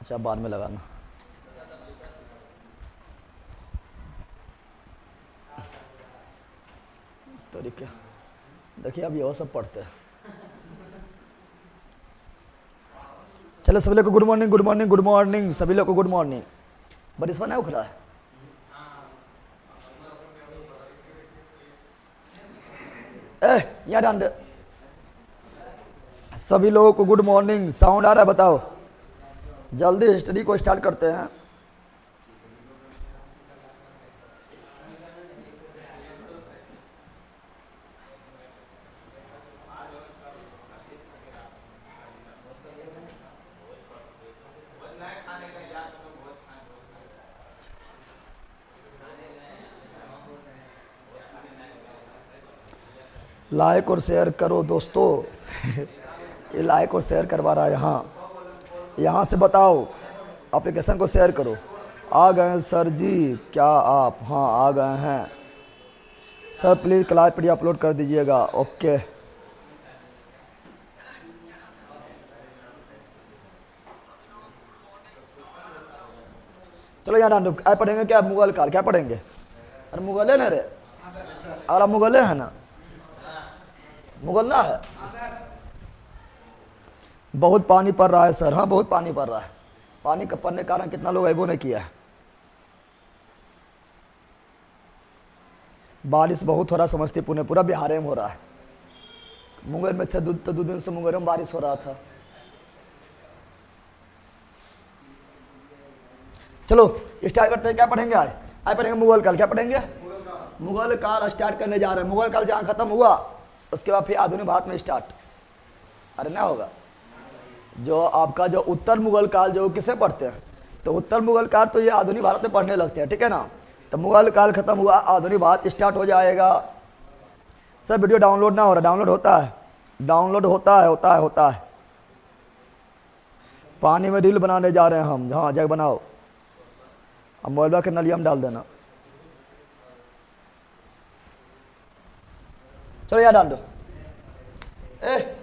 अच्छा बाद में लगाना। तो देखिए अब ये सब पढ़ते हैं। चलो सभी लोग को good morning, good morning, good morning, सभी लोग को गुड मॉर्निंग। बट इस बार नहीं उख रहा है। यहाँ ध्यान दे। सभी लोगों को गुड मॉर्निंग। साउंड आ रहा है? बताओ जल्दी हिस्ट्री को स्टार्ट करते हैं। लाइक और शेयर करो दोस्तों। ये लाइक और शेयर करवा रहा है। यहाँ से बताओ, एप्लीकेशन को शेयर करो। आ गए हैं सर जी क्या आप? हाँ आ गए हैं sir. Please class PDF upload कर दीजिएगा। ओके चलो यहाँ डाल। क्या पढ़ेंगे? क्या मुगल काल क्या पढ़ेंगे? अरे मुगल है ना रे? अरे मुगल है ना? मुगल ना है? बहुत पानी पड़ रहा है सर। हाँ बहुत पानी पड़ रहा है। पानी का पड़ने के कारण कितना लोग ऐबो ने किया है। बारिश बहुत हो रहा है समस्तीपुर में, पूरा बिहार में हो रहा है। मुंगेर में थे तो 2 दिन से मुंगेर में बारिश हो रहा था। चलो स्टार्ट करते हैं। क्या पढ़ेंगे आज? आज पढ़ेंगे मुगल काल। क्या पढ़ेंगे? मुगल काल स्टार्ट करने जा रहे हैं। मुगल काल जहाँ खत्म हुआ उसके बाद फिर आधुनिक भारत में स्टार्ट। अरे ना होगा जो आपका जो उत्तर मुगल काल जो किसे पढ़ते हैं? तो उत्तर मुगल काल तो ये आधुनिक भारत में पढ़ने लगते हैं, ठीक है ना? तो मुगल काल खत्म हुआ, आधुनिक भारत स्टार्ट हो जाएगा। सर वीडियो डाउनलोड ना हो रहा? डाउनलोड होता है, डाउनलोड होता है। पानी में रील बनाने जा रहे हैं हम। हाँ जग बनाओ। अब मोबाइल के नलिया में डाल देना। चलो यहाँ डाल दो।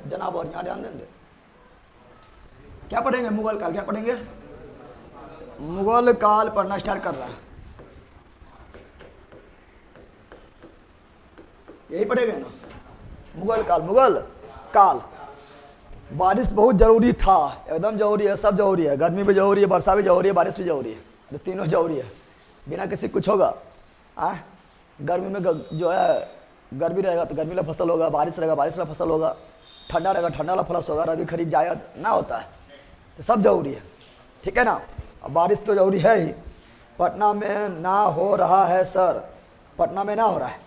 जनाब और यहाँ ध्यान देंगे। क्या पढ़ेंगे? मुगल काल। क्या पढ़ेंगे? मुगल काल पढ़ना स्टार्ट कर रहा है। यही पढ़ेंगे ना? मुगल काल। मुगल काल बारिश बहुत जरूरी था, एकदम जरूरी है, सब जरूरी है। गर्मी भी जरूरी है, वर्षा भी जरूरी है, बारिश भी जरूरी है। तो तीनों जरूरी है। बिना किसी कुछ होगा? गर्मी में जो है गर्मी रहेगा तो गर्मी वाला फसल होगा, बारिश रहेगा बारिश वाला फसल होगा, ठंडा रहेगा ठंडा वाला फसल होगा, रबी खरीफ जायद ना होता है। तो सब जरूरी है, ठीक है ना? अब बारिश तो जरूरी है ही। पटना में ना हो रहा है सर। पटना में ना हो रहा है।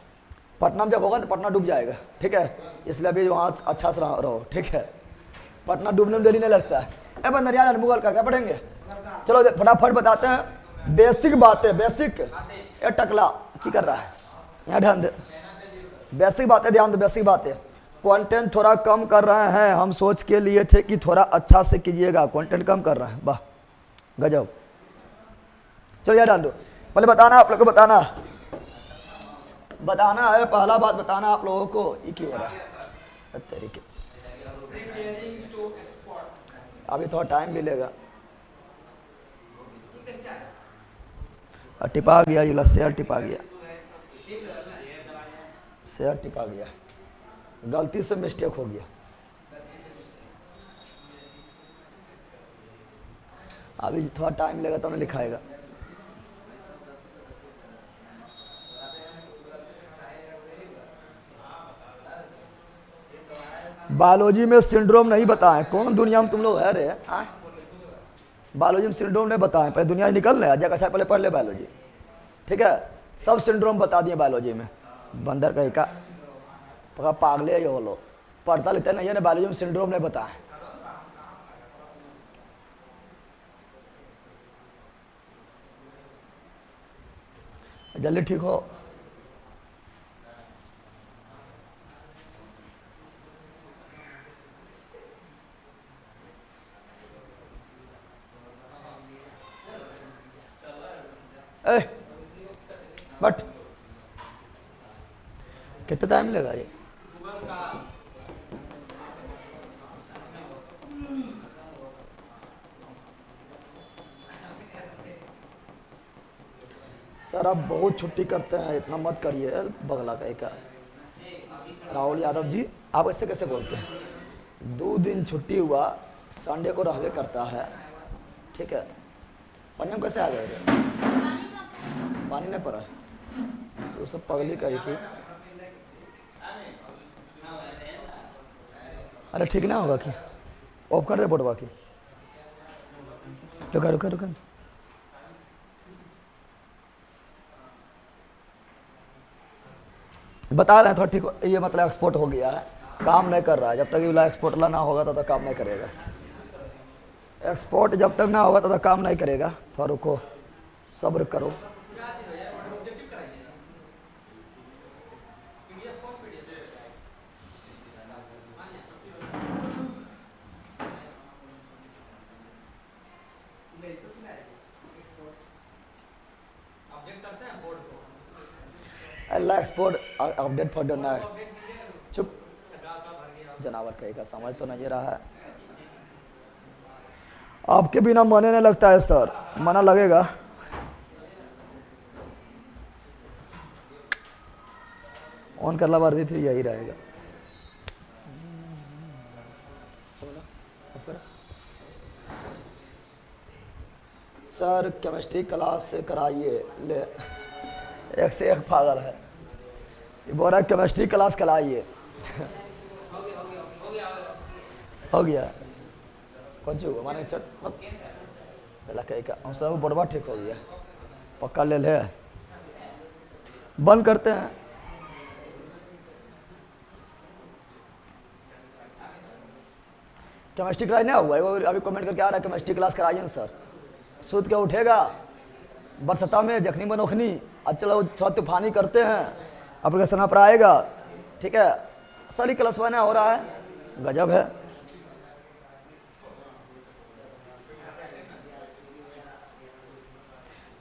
पटना में जब होगा तो पटना डूब जाएगा, ठीक है? इसलिए अभी वहाँ अच्छा से रहो, ठीक है? पटना डूबने में देरी नहीं लगता है। बंदरिया मुगल का क्या पढ़ेंगे? चलो फटाफट बताते हैं बेसिक बातें। बेसिक ये टकला की कर रहा है? यहाँ ध्यान दे। बेसिक बातें ध्यान दो। बेसिक बातें। कंटेंट थोड़ा कम कर रहे हैं हम, सोच के लिए थे कि थोड़ा अच्छा से कीजिएगा। कंटेंट कम कर रहे हैं, वाह गजब। चलो यहाँ डाल दो। पहले बताना आप लोग को, बताना है। पहला बात बताना आप लोगों को ये क्यों हो रहा है तरीके। अभी थोड़ा टाइम भी लेगा। टिपा गया ये शेयर, टिपा गया शेयर, टिपा गया, गलती से मिस्टेक हो गया। अभी थोड़ा टाइम लगेगा तो हमें लिखाएगा। बायोलॉजी में सिंड्रोम नहीं बताएं। कौन दुनिया में तुम लोग है रे? बायोलॉजी में सिंड्रोम नहीं बताएं। पहले दुनिया निकल रहे जगह अच्छा, पहले पढ़ ले बायोलॉजी, ठीक है? सब सिंड्रोम बता दिए बायोलॉजी में। बंदर कहीं का पका पागले जो लोग पढ़ता लिखता नहीं है ना, बायोलॉजी में सिंड्रोम नहीं बताएं। जल्दी ठीक हो। बट कितना टाइम लगा ये? सर आप बहुत छुट्टी करते हैं, इतना मत करिए, बगला कहीं का। राहुल यादव जी आप ऐसे कैसे बोलते हैं? 2 दिन छुट्टी हुआ, संडे को रहवे करता है, ठीक है। पानी हम कैसे आ गए थे? पानी नहीं पड़ा तो सब पगली कही कि अरे ठीक ना होगा कि ऑफ कर दे बोटवा की। रुका रुका रुका, बता रहे हैं थोड़ा ठीक। ये मतलब एक्सपोर्ट हो गया है, काम नहीं कर रहा है। जब तक ये वाला एक्सपोर्ट ला ना होगा तब तक काम नहीं करेगा। एक्सपोर्ट जब तक ना होगा तब तक काम नहीं करेगा। थोड़ा रुको, सब्र करो। अल्लाह एक्सपोर्ट अपडेट फॉर डन है। चुप जनावर कहेगा, समझ तो नहीं रहा है। आपके बिना मने नहीं लगता है सर, मना लगेगा। ऑन कर ला बार भी फिर यही रहेगा। सर केमिस्ट्री क्लास से कराइए, ले एक से एक पागल है। ये बोल रहा है केमिस्ट्री क्लास कराइए। हो गया कौन चीज माने चट पहला कहीं का हम सब बड़वा ठीक हो गया, पक्का ले ले। बंद करते हैं। केमिस्ट्री क्लास नहीं हुआ है, अभी कमेंट करके आ रहा है केमिस्ट्री क्लास कराइए ना सर। सूद के उठेगा बरसता में जखनी बनोखनी, आज चलो थोड़ा तूफानी करते हैं, एप्लीकेशन पर आएगा, ठीक है। सारी क्लास वाना हो रहा है, गजब है।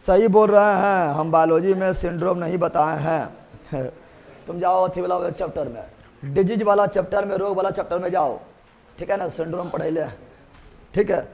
सही बोल रहे हैं, हम बायोलॉजी में सिंड्रोम नहीं बताए हैं। तुम जाओ अथी वाला चैप्टर में, डिजीज वाला चैप्टर में, रोग वाला चैप्टर में जाओ, ठीक है ना। सिंड्रोम पढ़े ले, ठीक है।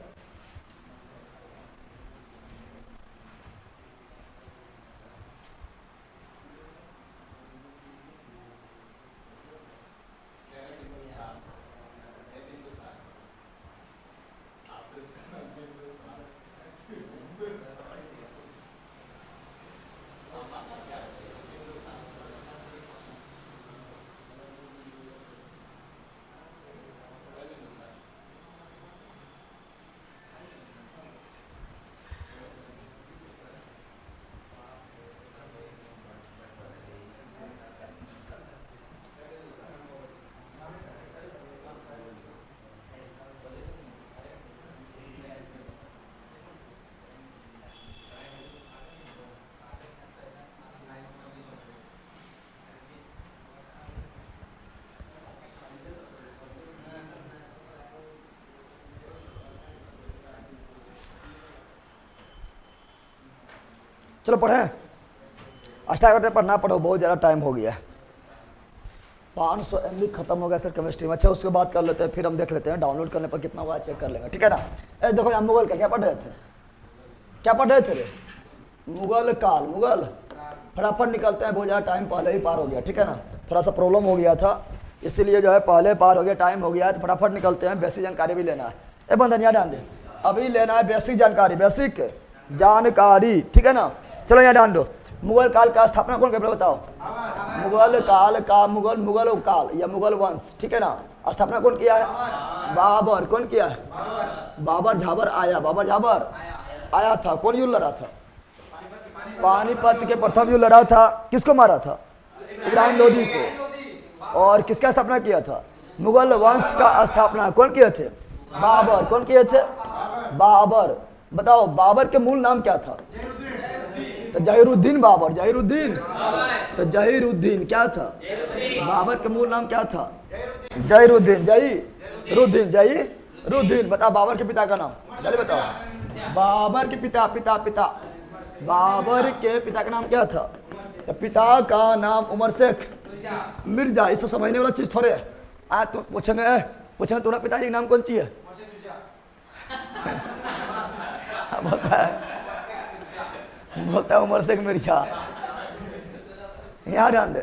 चलो पढ़ें, अच्छा करते पढ़ना, पढ़ो, बहुत ज़्यादा टाइम हो गया है। 500 MB खत्म हो गया सर केमिस्ट्री में। अच्छा उसके बाद कर लेते हैं, फिर हम देख लेते हैं डाउनलोड करने पर कितना हुआ चेक कर लेंगे, ठीक है ना। ए देखो यहाँ मुगल का क्या पढ़ रहे थे, क्या पढ़ रहे थे रे? मुगल काल, मुगल फटाफट निकलते हैं, बहुत ज़्यादा टाइम पहले ही पार हो गया, ठीक है ना। थोड़ा सा प्रॉब्लम हो गया था, इसीलिए जो है पहले पार हो गया, टाइम हो गया है, तो फटाफट निकलते हैं। बेसिक जानकारी भी लेना है। ए बंधन यहाँ ध्यान दे, अभी लेना है बेसिक जानकारी, बेसिक जानकारी, ठीक है ना। चलो यहाँ ध्यान दो। मुगल काल का स्थापना कौन कर बताओ? मुगल काल का मुगल काल या मुगल वंश, ठीक है ना। स्थापना कौन किया है? बाबर। कौन किया है? बाबर झाबर आया, बाबर झाबर आया था। कौन युद्ध लड़ा था? पानीपत के प्रथम युद्ध लड़ा था। किसको मारा था? इब्राहिम लोदी को। और किसका स्थापना किया था? मुगल वंश का स्थापना कौन किए थे? बाबर। कौन किए थे? बाबर। बताओ बाबर के मूल नाम क्या था? तो जहीरुद्दीन बाबर, जहीरुद्दीन। तो जहीरुद्दीन क्या था? बाबर का मूल नाम क्या था? जहीरुद्दीन, जहीरुद्दीन, जहीरुद्दीन। बताओ बाबर के पिता का नाम, जल्दी बताओ। बाबर के पिता, पिता पिता बाबर के पिता का नाम क्या था? तो पिता का नाम उमर शेख मिर्जा। इसको समझने वाला चीज थोड़े है। आज तुम पूछेंगे तुम्हारा पिताजी का नाम कौन सी है? बोलता है उमर शेख मिर्जा। यहाँ ध्यान दे,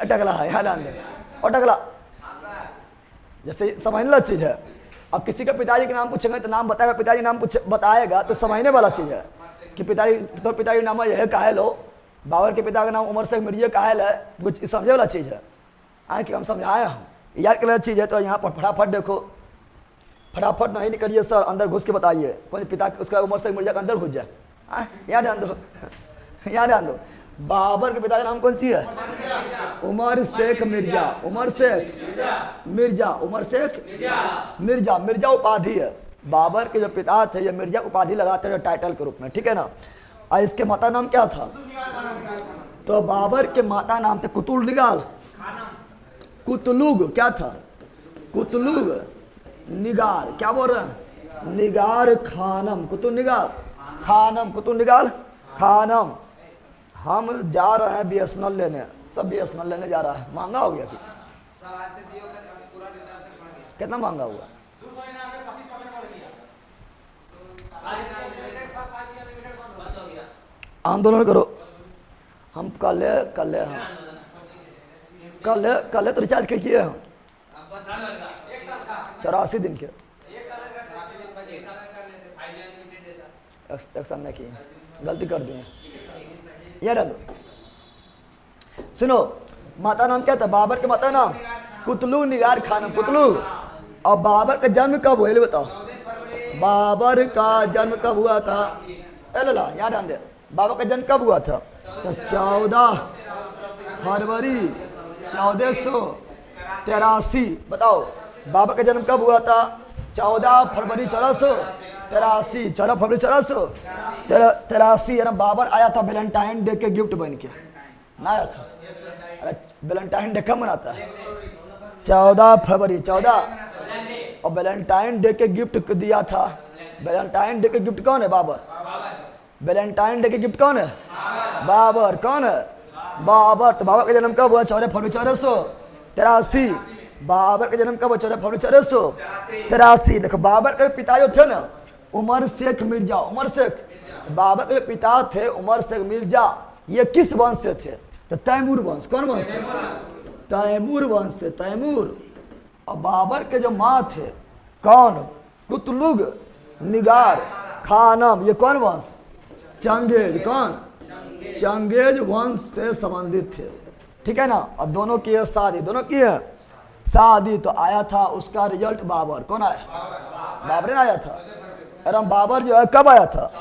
टकला है, यहाँ ध्यान दे। और टकला जैसे समझने वाला चीज है। अब किसी का पिताजी के नाम पूछेंगे तो नाम बताएगा, पिताजी नाम बताएगा तो समझने वाला चीज है कि पिताजी तो पिताजी नाम यह कायल हो, बाबर के पिता का नाम उमर शेख मिर्जा कायल है, कुछ समझे वाला चीज है। आए कि हम समझाए, हम याद करने वाली चीज है। तो यहाँ पर फटाफट देखो, फटाफट नहीं निकलिए सर, अंदर घुस के बताइए कौन पिता उसका उमर शेख मिर्जा का अंदर घुस जाए। यहाँ ध्यान दो, यहाँ ध्यान दो। बाबर के पिता का नाम कौन सी है? उमर शेख मिर्जा। उमर शेख मिर्जा, उमर शेख मिर्जा। मिर्जा उपाधि है। बाबर के जो पिता थे ये मिर्जा उपाधि लगाते थे टाइटल के रूप में, ठीक है ना। और इसके माता नाम क्या था? तो बाबर के माता नाम थे कुतुल निगाल, कुतलुग क्या था? कुतलुग निगार, क्या बोल रहे हैं? निगार खानम, कुतुल निगार खानम, कुतुल निगार खानम। हम जा रहे हैं बीएसएनएल लेने, सब बीएसएनएल लेने जा रहा है। महंगा हो गया कितना महंगा हुआ? आंदोलन करो। हम कल तो रिचार्ज के किए हम 84 दिन के, एक साल नहीं किए, गलती कर दिए। यार सुनो, माता नाम क्या था? बाबर के माता नाम कुतलू निगार खानम, कुतलू। और बाबर का जन्म कब हुआ बताओ? बाबर का जन्म कब हुआ था? ला याद ध्यान दे, बाबर का जन्म कब हुआ था? तो 14 फरवरी 1483। बताओ बाबर का जन्म कब हुआ था? 14 फरवरी 1483, 14 फरवरी 1483। बाबर आया था वैलेंटाइन डे के गिफ्ट बन के, ना आया था? अरे वैलेंटाइन डे कब मनाता है? 14 फरवरी 14। और वैलेंटाइन डे के गिफ्ट दिया था। वैलेंटाइन डे के गिफ्ट कौन है? बाबर। वैलेंटाइन डे के गिफ्ट कौन है? बाबर। कौन है? बाबर। तो बाबर का जन्म कब हुआ? 14 फरवरी 1483। बाबर का जन्म कब हुआ? 14 फरवरी 1483। देखो बाबर के पिता जो थे ना उमर शेख मिर्जा, उमर शेख। बाबर के पिता थे उमर शेख मिर्जा। ये किस वंश से थे? तो तैमूर वंश। कौन वंश से? तैमूर वंश से, तैमूर। और बाबर के जो माँ थे कौन? कुतलुग निगार खानम। ये कौन वंश? चंगेज। कौन? चंगेज वंश से संबंधित थे, ठीक है ना। और दोनों की है शादी, दोनों की है शादी। तो आया था उसका रिजल्ट बाबर। कौन आया? बाबर ने आया था। अरे बाबर जो है कब आया था?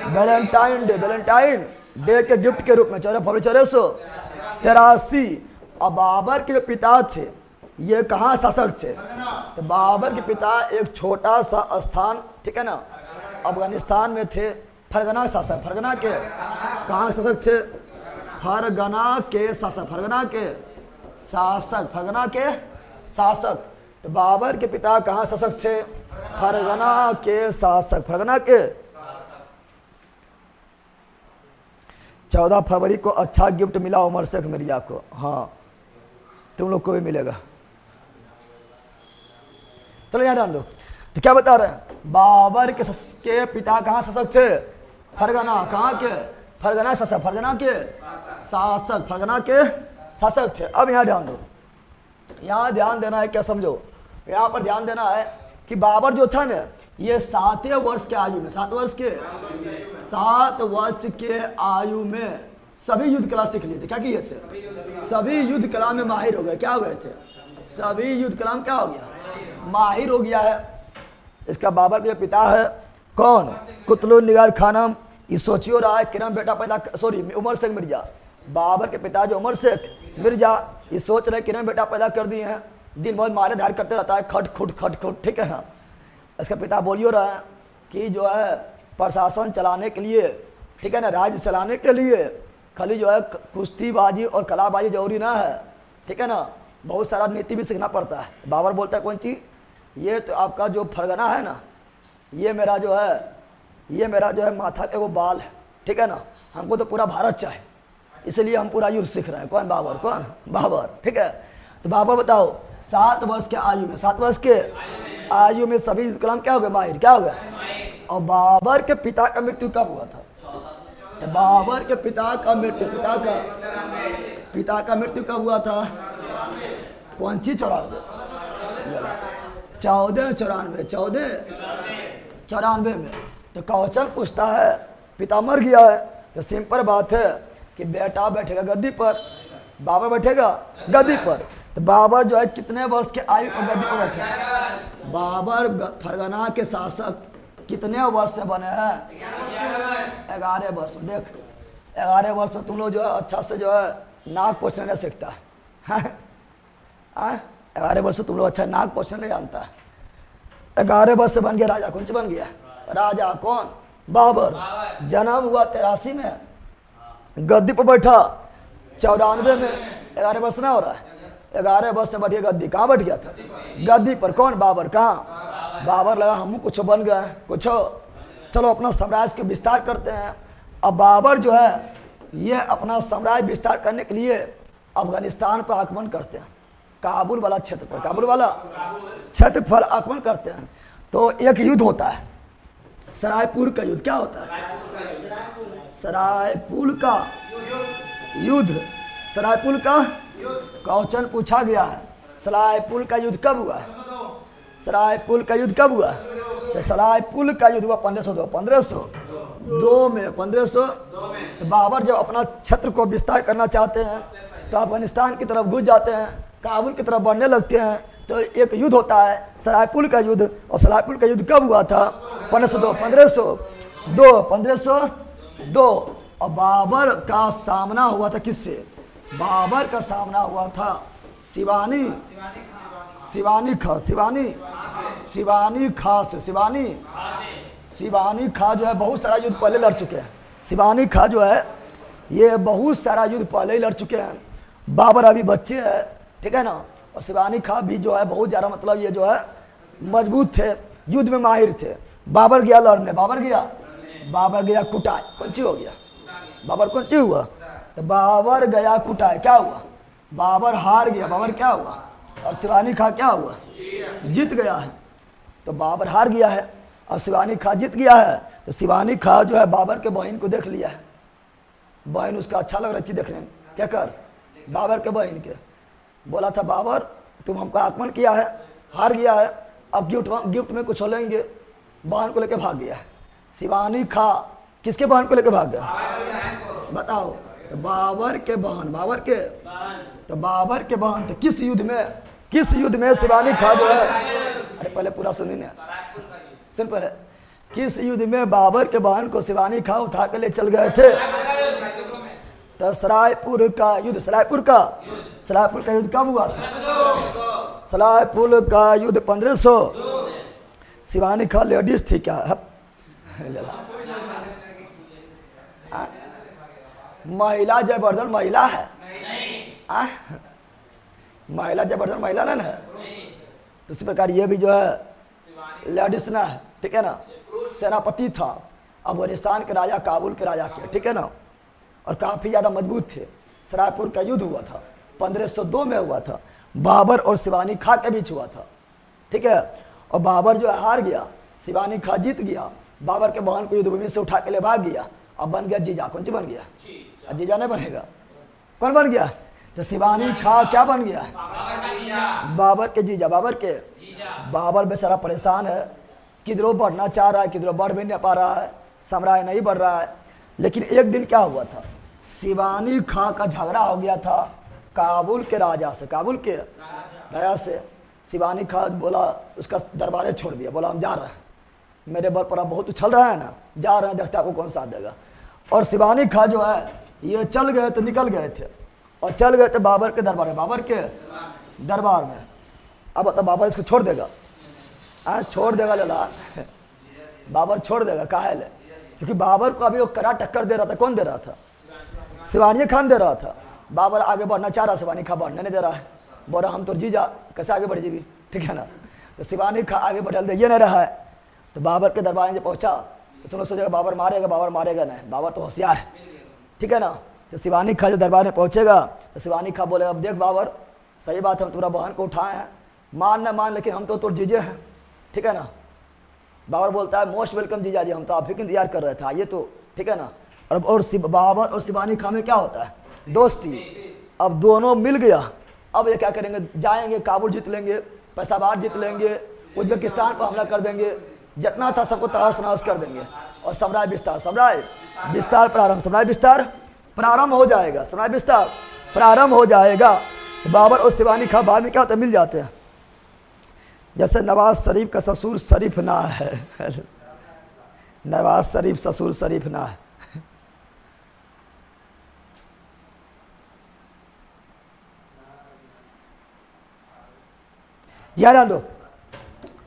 वैलेंटाइन डे, वैलेंटाइन डे के गिफ्ट के रूप में 14 फरवरी 1483। और बाबर के जो पिता थे ये कहाँ शासक थे? तो बाबर के पिता एक छोटा सा स्थान, ठीक है ना, अफगानिस्तान में थे। फरगना शासक, फरगना के कहाँ शासक थे? फरगना के शासक, फरगना के शासक, फरगना के शासक। तो बाबर के पिता कहाँ शासक थे? फरगना के शासक, फरगना के। 14 फरवरी को अच्छा गिफ्ट मिला उमर शेख मिर्जा को। हाँ तुम लोग को भी मिलेगा। चलो यहाँ ध्यान दो। तो क्या बता रहे हैं? बाबर के पिता कहाँ शासक थे? फरगना। कहाँ के? फरगना शासक, फरगना के शासक, फरगना के शासक थे। अब यहाँ ध्यान दो, यहाँ ध्यान देना है। क्या समझो? यहाँ पर ध्यान देना है कि बाबर जो था ना ये 7 वर्ष के आयु में, 7 वर्ष के आयु में सभी युद्ध कला सीख लिए थे। क्या किए थे? सभी युद्ध कला में माहिर हो गए। क्या हो गए थे? सभी युद्ध कला में क्या हो गया? माहिर हो गया है। इसका बाबर के पिता है कौन? कुतलू निगार खानम। ये सोचियो रहा है किरण बेटा पैदा, सॉरी उमर शेख मिर्जा। बाबर के पिता जो उमर शेख मिर्जा ये सोच रहे किरण बेटा पैदा कर दिए हैं। दिन भर मारे धार करते रहता है, खट खुट खट खुट, ठीक है ना। इसका पिता बोलियो रहा है कि जो है प्रशासन चलाने के लिए, ठीक है ना, राज्य चलाने के लिए खाली जो है कुश्तीबाजी और कलाबाजी जरूरी ना है, ठीक है ना, बहुत सारा नीति भी सीखना पड़ता है। बाबर बोलता है कौन चीज़? ये तो आपका जो फरगना है ना, ये मेरा जो है माथा के वो बाल है, ठीक है ना। हमको तो पूरा भारत चाहिए, इसलिए हम पूरा युद्ध सीख रहे हैं। कौन? बाबर। कौन? बाबर, ठीक है। तो बाबर बताओ 7 वर्ष के आयु में, 7 वर्ष के आयु में सभी कलाम क्या हो गए? माहिर। क्या हो गया? और बाबर के पिता का मृत्यु कब हुआ था? बाबर के पिता का मृत्यु, पिता का मृत्यु कब हुआ था? कौन सी 1494 में। तो क्वेश्चन पूछता है पिता मर गया है, तो सिंपल बात है कि बेटा बैठेगा गद्दी पर, बाबर बैठेगा गद्दी पर। तो बाबर जो है कितने वर्ष के आयु पर गद्दी पर बैठे? बाबर फरगना के शासक कितने वर्ष से बने हैं? 11 वर्ष में। देख 11 वर्ष में तुम लोग जो है अच्छा से जो है नाक पोछने नहीं सीखता है। 11 वर्ष में तुम लोग अच्छा नाक पोछने नहीं जानता है। 11 वर्ष से बन गया राजा। कौन सी बन गया राजा? कौन? बाबर। जन्म हुआ 83 में, गद्दी पर बैठा 94 में। 11 वर्ष ना हो रहा है, 11 वर्ष में बैठिए गद्दी। कहाँ बैठ गया था? गद्दी पर। कौन? बाबर। कहाँ? बाबर लगा हम कुछ बन गए, कुछ चलो अपना साम्राज्य के विस्तार करते हैं। अब बाबर जो है ये अपना साम्राज्य विस्तार करने के लिए अफगानिस्तान पर आक्रमण करते हैं, काबुल वाला क्षेत्र पर, काबुल वाला क्षेत्र पर आक्रमण करते हैं। तो एक युद्ध होता है, सरायपुर का युद्ध। क्या होता है? सरायपुर का युद्ध। सरायपुर का क्वेश्चन पूछा गया है, सरायपुर का युद्ध कब हुआ? सरायपुर का युद्ध कब हुआ? तो सरायपुर का युद्ध हुआ 1502 में। 1502 तो बाबर जब अपना क्षेत्र को विस्तार करना चाहते हैं तो अफगानिस्तान की तरफ घुस जाते हैं, काबुल की तरफ बढ़ने लगते हैं। तो एक युद्ध होता है सरायपुर का युद्ध। और सरायपुर का युद्ध कब हुआ था? 1502। और बाबर का सामना हुआ था किससे? बाबर का सामना हुआ था शिवानी खां जो है बहुत सारा युद्ध पहले लड़ चुके हैं। शिवानी खां जो है ये बहुत सारा युद्ध पहले ही लड़ चुके हैं। बाबर अभी बच्चे हैं, ठीक है ना। और शिवानी खां भी जो है बहुत ज़्यादा मतलब ये जो है मजबूत थे, युद्ध में माहिर थे। बाबर गया लड़ने, बाबर गया कुटाई। कौन सी हो गया? बाबर कौन सी हुआ? तो बाबर गया कुटाई। क्या हुआ? बाबर हार गया। बाबर क्या हुआ? और शिवानी खां क्या हुआ? जीत गया है। तो बाबर हार गया है और शिवानी खां जीत गया है। तो शिवानी खां जो है बाबर के बहन को देख लिया है, बहन उसका अच्छा लग रही थी देखने में। क्या कर? बाबर के बहन के बोला था बाबर तुम हमको आक्रमण किया है, हार गया है, अब गिफ्ट में कुछ लेंगे। बहन को लेकर भाग गया है। शिवानी खां किसके बहन को लेकर भाग गया? बताओ। तो बाबर के बहन, तो बाबर के बहन। तो किस युद्ध में शिवानी खां जो है, अरे पहले पूरा सुनिए, सुन पहले। किस युद्ध में बाबर के बहन को शिवानी खां उठा के ले चल गए थे? तो सरायपुर का युद्ध। सरायपुर का युद्ध कब हुआ था? सरायपुर का युद्ध 1500। शिवानी खां लेडीज थी क्या? महिला जबरदस्त महिला है। महिला जबरदस्त महिला ना है। तो इसी प्रकार ये भी जो है लेडीज ना है, ठीक है ना। सेनापति था अफगानिस्तान के राजा, काबुल के राजा के, ठीक है ना। और काफ़ी ज़्यादा मजबूत थे। सरायपुर का युद्ध हुआ था 1502 में हुआ था। बाबर और शिवानी खां के बीच हुआ था, ठीक है। और बाबर जो है हार गया, शिवानी खां जीत गया। बाबर के बहन को युद्धभूमि से उठा के ले भाग गया। अब बन गया जीजा। कौन सी बन गया? जीजा नहीं बनेगा। कौन बन गया? तो शिवानी खां क्या बन गया? बाबर के जीजा। बाबर बेचारा परेशान है, किधरों बढ़ना चाह रहा है, किधरों बढ़ भी नहीं पा रहा है, साम्राज्य नहीं बढ़ रहा है। लेकिन एक दिन क्या हुआ था? शिवानी खां का झगड़ा हो गया था काबुल के राजा से। शिवानी खां बोला, उसका दरबारे छोड़ दिया, बोला हम जा रहे हैं, मेरे बल पर अब बहुत उछल रहा है ना, जा रहे हैं, देखते आपको कौन साथ देगा। और शिवानी खां जो है ये चल गए तो निकल गए थे और चल गए थे बाबर के दरबार में। अब तो बाबर इसको छोड़ देगा? छोड़ देगा लला, बाबर छोड़ देगा। काहे ले? क्योंकि बाबर को अभी वो कड़ा टक्कर दे रहा था। कौन दे रहा था? शिवानी खान दे रहा था। बाबर आगे बढ़ना चाह रहा, शिवानी खां बढ़ने नहीं दे रहा है। बोला हम तो जीजा, कैसे आगे बढ़ जीवी, ठीक है ना। तो शिवानी खां आगे बढ़ल दे, ये नहीं रहा है। तो बाबर के दरबार में जब पहुंचा तो तुमने सोचेगा बाबर मारेगा नहीं, बाबर तो होशियार है, ठीक है ना। तो शिवानी खां जब दरबार में पहुंचेगा तो शिवानी खां बोलेगा अब देख बाबर, सही बात है, हम तुम्हारा बहन को उठाए हैं, मान न मान लेकिन हम तो जीजे हैं, ठीक है ना। बाबर बोलता है मोस्ट वेलकम जीजा जी, हम तो आप ही का इंतजार कर रहे थे, आइए तो, ठीक है ना। बाबर और शिवानी खां में क्या होता है? दोस्ती। अब दोनों मिल गया, अब ये क्या करेंगे? जाएंगे, काबुल जीत लेंगे, फैसलाबाद जीत लेंगे, उज्बेकिस्तान पर हमला कर देंगे, जितना था सबको तहस नहस कर देंगे और साम्राज्य विस्तार प्रारंभ हो जाएगा। साम्राज्य विस्तार प्रारंभ हो जाएगा। बाबर और शिवानी खां बाद में क्या होता है? मिल जाते हैं। जैसे नवाज शरीफ का ससुर शरीफ ना है, नवाज शरीफ ससुर शरीफ ना है। याद ध्यान दो।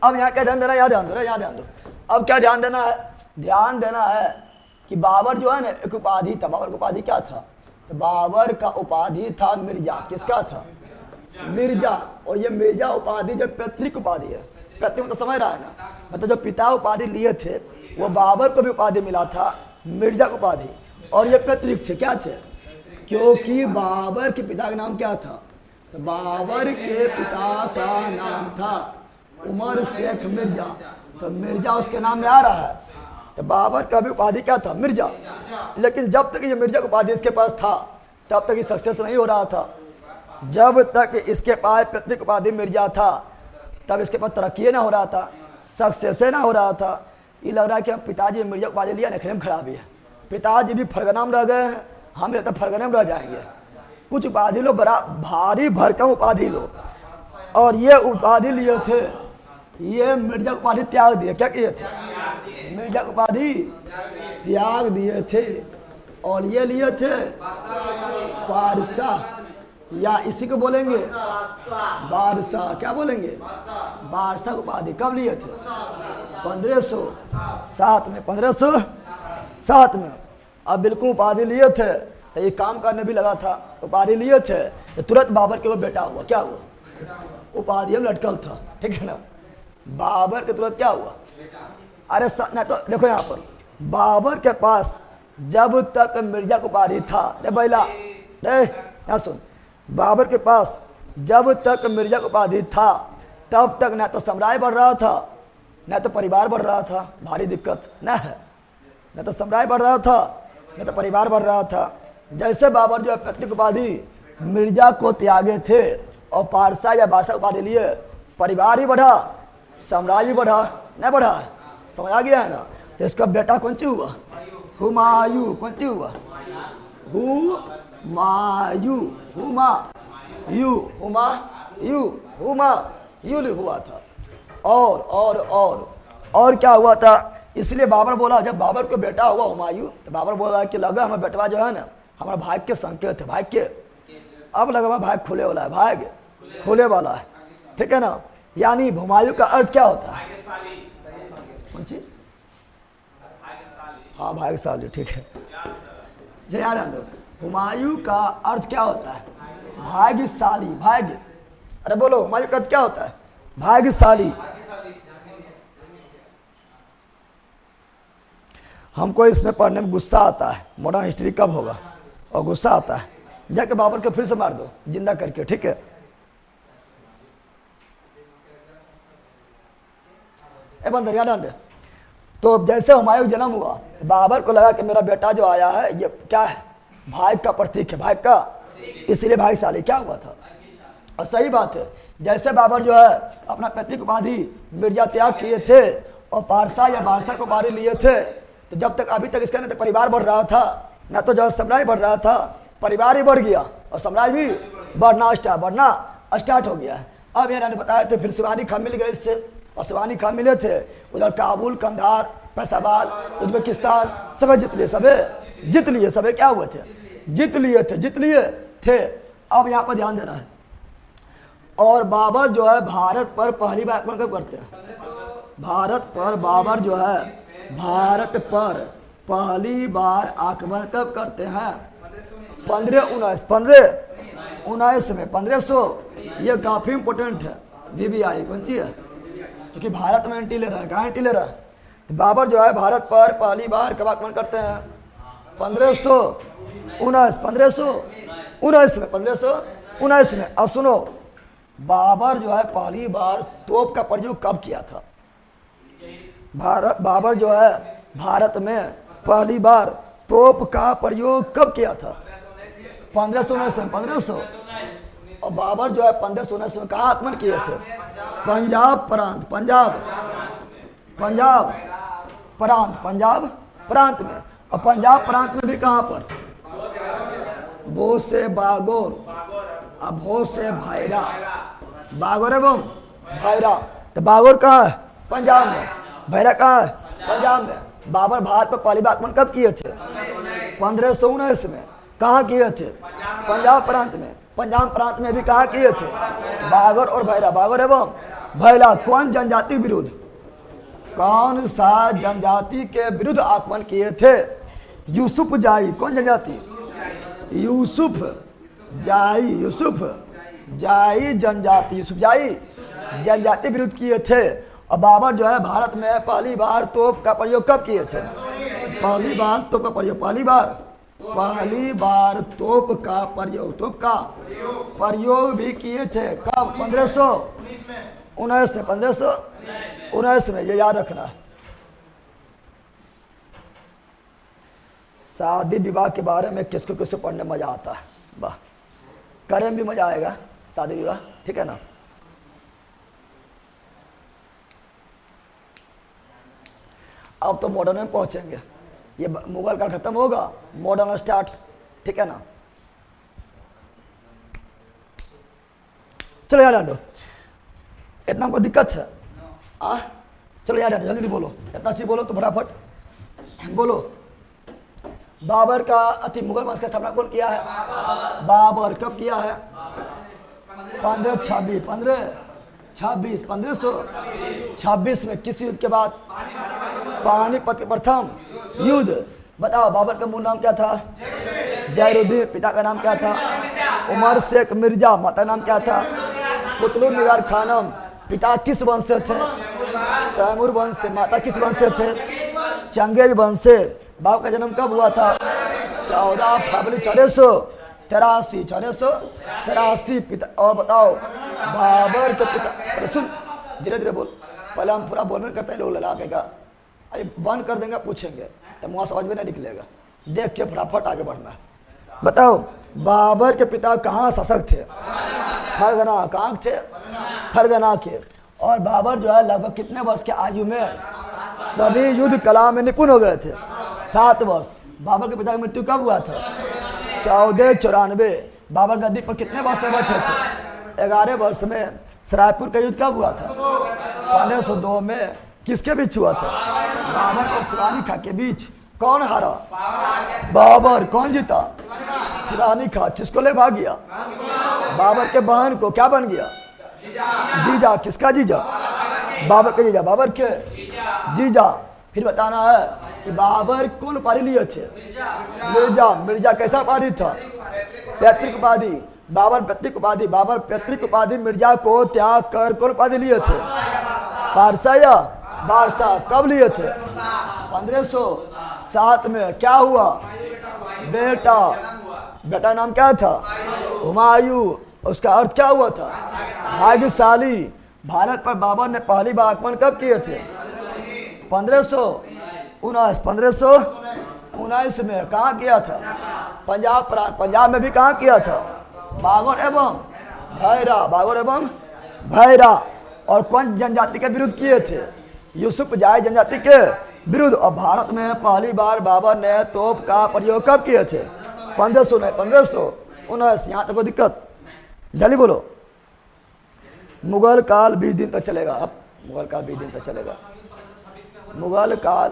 अब यहाँ क्या ध्यान देना? याद ध्यान दो, यहाँ ध्यान दो। अब क्या ध्यान देना है? ध्यान देना है कि बाबर जो है ना, एक उपाधि था। बाबर का उपाधि क्या था? तो बाबर का उपाधि था मिर्जा। किसका था? मिर्जा। और ये मिर्जा उपाधि जो पैतृक उपाधि है, पैतृक तो समझ रहा है ना, मतलब जो पिता उपाधि लिए थे वो बाबर को भी उपाधि मिला था, मिर्जा उपाधि, और ये पैतृक थे। क्या थे? क्योंकि बाबर के पिता का नाम क्या था? तो बाबर के पिता का नाम था उमर शेख मिर्जा, तो मिर्जा उसके नाम में आ रहा है। तो बाबर का भी उपाधि क्या था? मिर्जा। लेकिन जब तक ये मिर्जा उपाधि इसके पास था तब तक ये सक्सेस नहीं हो रहा था। जब तक इसके पास पैतृक उपाधि मिर्जा था तब इसके पास तरक्की ना हो रहा था, सक्सेस ना हो रहा था। ये लग रहा है कि हम पिताजी मिर्जा उपाधि लिया नखरे में खराबी है, पिताजी भी फरगना में रह गए हैं, हम लगता फरगने में रह जाएंगे। कुछ उपाधि लो, बड़ा भारी भरकम उपाधि लो। और ये उपाधि लिए थे, ये मिर्जा उपाधि त्याग दिए। क्या किए थे? मिर्जा उपाधि त्याग दिए थे और ये लिए थे बादशाह, या इसी को बोलेंगे बादशाह। क्या बोलेंगे? बादशाह उपाधि। कब लिए थे? 1507 में। 1507 में। अब बिल्कुल उपाधि लिए थे तो ये काम करने भी लगा था। उपाधि लिए थे तो तुरंत बाबर के वो बेटा हुआ। क्या हुआ? उपाधि में लटकल था, ठीक है ना। बाबर के तुरंत क्या हुआ? अरे ना, तो देखो यहाँ पर बाबर के पास जब तक मिर्जा को उपाधि था, रे बैला रे यहाँ सुन, बाबर के पास जब तक मिर्जा को उपाधि था तब तक ना तो साम्राज्य बढ़ रहा था न तो परिवार बढ़ रहा था। भारी दिक्कत न है, न तो साम्राज्य बढ़ रहा था न तो परिवार बढ़ रहा था। जैसे बाबर जो है पैतृक उपाधि मिर्जा को त्यागे थे और पारसा या बादशाह उपाधि लिए, परिवार ही बढ़ा, साम्राज्य बढ़ा, न बढ़ा? समझ आ गया है ना। तो इसका बेटा कौन सी हुआ? हुमायूं। कौन सी हुआ? हुमायूं। हुमायूं हुआ था। और क्या हुआ था? इसलिए बाबर बोला, जब बाबर को बेटा हुआ हुमायूं, तो बाबर बोला कि लगा हमारा बेटवा जो है ना हमारा भाग्य के संकेत है, भाग्य के। अब लगा हमारा भाग्य खुले वाला है, भाग्य खुले वाला है, ठीक है ना। यानी हुमायूं का अर्थ क्या होता है? कौन सी? हाँ, भाग्यशाली, ठीक है। जय आनंद। हुमायूं का अर्थ क्या होता है? भाग्यशाली, भाग्य। अरे बोलो, हुमायूं का अर्थ क्या होता है? भाग्यशाली। हमको इसमें पढ़ने में गुस्सा आता है, मॉडर्न हिस्ट्री कब होगा, और गुस्सा आता है। जाके बाबर को फिर से मार दो जिंदा करके, ठीक है। ए बंदर याद। तो जैसे हुमायूं का जन्म हुआ, बाबर को लगा कि मेरा बेटा जो आया है ये क्या है? भाग्य का प्रतीक है, भाग्य का, इसलिए भाग्यशाली। क्या हुआ था? और सही बात है। जैसे बाबर जो है अपना पैतृक उपाधि मिर्जा त्याग किए थे और पारसा या बादशाह को उपाधि लिए थे, तो जब तक अभी तक इसका ना तो परिवार बढ़ रहा था, ना तो जो साम्राज्य बढ़ रहा था, परिवार ही बढ़ गया और साम्राज्य भी बढ़ना स्टार्ट हो गया है। अब ये बताया थे, फिर शिवानी खां मिल गए इससे, और शिवानी खां मिले थे उधर काबुल, कंधार, फैसलाबाद, उज्बेकिस्तान सब जीत लिए। सब क्या हुए थे? जीत लिए थे। अब यहाँ पर ध्यान देना है। और बाबर जो है भारत पर पहली बार आक्रमण कब करते हैं? भारत पर बाबर जो है भारत पर पहली बार आक्रमण कब करते हैं? 1519 में। 1500 ये काफी इंपोर्टेंट है। VVI कौन सी है? क्योंकि भारत में एंटी ले रहा है। कहाँ एंटी ले रहा है? तो बाबर जो है भारत पर पहली बार कब आक्रमण करते हैं? 1519 में। अब सुनो, बाबर जो है पहली बार तोप का प्रयोग कब किया था? बाबर जो है भारत में पहली बार तोप का प्रयोग कब किया था? 1519 में। 1500। और बाबर जो है 1519 में कहाँ आक्रमण किए थे? पंजाब प्रांत। पंजाब प्रांत में। और पंजाब प्रांत में भी कहाँ पर? भोज से बागोर, अब भोज से भायरा, बागोर एवं भायरा। तो बागोर कहाँ है? पंजाब में। भायरा कहाँ है? पंजाब में। बाबर भारत पर पहली बार आक्रमण कब किए थे? 1519 में। कहाँ किए थे? पंजाब प्रांत में। पंजाब प्रांत में भी कहाँ किए थे? बागोर और भायरा, बागोर एवं भायरा। कौन जनजाति विरुद्ध, कौन सा जनजाति के विरुद्ध आक्रमण किए थे? यूसुफ जाई। कौन जनजाति? यूसुफ जाई जनजाति विरुद्ध किए थे। और बाबर जो है भारत में पहली बार तोप का प्रयोग कब किए थे? पहली बार तोप का प्रयोग भी किए थे। कब? 1519 में। ये याद रखना है। शादी विवाह के बारे में किसको पढ़ने मजा आता है? वाह, करें भी मजा आएगा शादी विवाह, ठीक है ना। अब तो मॉडर्न में पहुंचेंगे, ये मुगल का खत्म होगा, मॉडर्न स्टार्ट, ठीक है ना। चलो यार डांडो, इतना हमको दिक्कत है? चलो यार डांडो, जल्दी बोलो, इतना अच्छी बोलो तो फटाफट बोलो। बाबर का मुगल वंश का स्थापना कौन किया है? बाबर। कब किया है? 1526 में। किस युद्ध के बाद? पानीपत के प्रथम युद्ध। बताओ बाबर का मूल नाम क्या था? जैनुद्दीन। पिता का नाम क्या था? उमर शेख मिर्जा। माता का नाम क्या था? कुतुब निगार खानम। पिता किस वंश से थे? तैमूर वंश से। माता किस वंश से थे? चंगेज वंश से। बाबर का जन्म कब हुआ था? 14 फरवरी 483। पिता। और बताओ बाबर के पिता, सुन धीरे धीरे बोल, पहले हम पूरा बोलने करते हैं, लोग लगा के का अरे बंद कर देंगे, पूछेंगे तो मुँह समझ में नहीं निकलेगा, देख के फटाफट आगे बढ़ना है। बताओ बाबर के पिता कहाँ शासक थे? फरगना। कहाँ थे? फरगना के। और बाबर जो है लगभग कितने वर्ष के आयु में सभी युद्ध कला में निपुण हो गए थे? 7 वर्ष। बाबर के पिता की मृत्यु कब हुआ था? 1494। बाबर गद्दी पर कितने वर्ष से बैठे थे? 11 वर्ष में। सरायपुर का युद्ध कब हुआ था? 1502 में। किसके बीच हुआ था? बाबर और शिरानी खां के बीच। कौन हारा? बाबर। कौन जीता? शिरानी खां। किसको ले भाग गया? बाबर के बहन को क्या बन गया? जीजा। किसका जीजा? बाबर के जीजा। बाबर के जीजा। फिर बताना है कि बाबर कौन उपाधि लिए थे? मिर्जा। मिर्जा कैसा उपाधि था? पैतृक उपाधि। बाबर पैतृक उपाधि। बाबर पैतृक उपाधि मिर्जा को त्याग कर कौन उपाधि लिए थे? पारसा या बारसा। कब लिए थे? 1507 में। क्या हुआ? बेटा। बेटा नाम क्या था? हुमायूं। उसका अर्थ क्या हुआ था? भाग्यशाली। भारत पर बाबर ने पहली बार आक्रमण कब किए थे? 1519 में। कहाँ किया था? पंजाब प्रांत। पंजाब में भी कहाँ किया था? बागोर एवं भायरा। और कौन जनजाति के विरुद्ध किए थे? यूसुफ जाई जनजाति के विरुद्ध। और भारत में पहली बार बाबर ने तोप का प्रयोग कब किए थे? 1519। यहाँ तक कोई दिक्कत? जल्दी बोलो। मुगल काल 20 दिन तक चलेगा। अब मुगल काल 20 दिन तक चलेगा। मुगल काल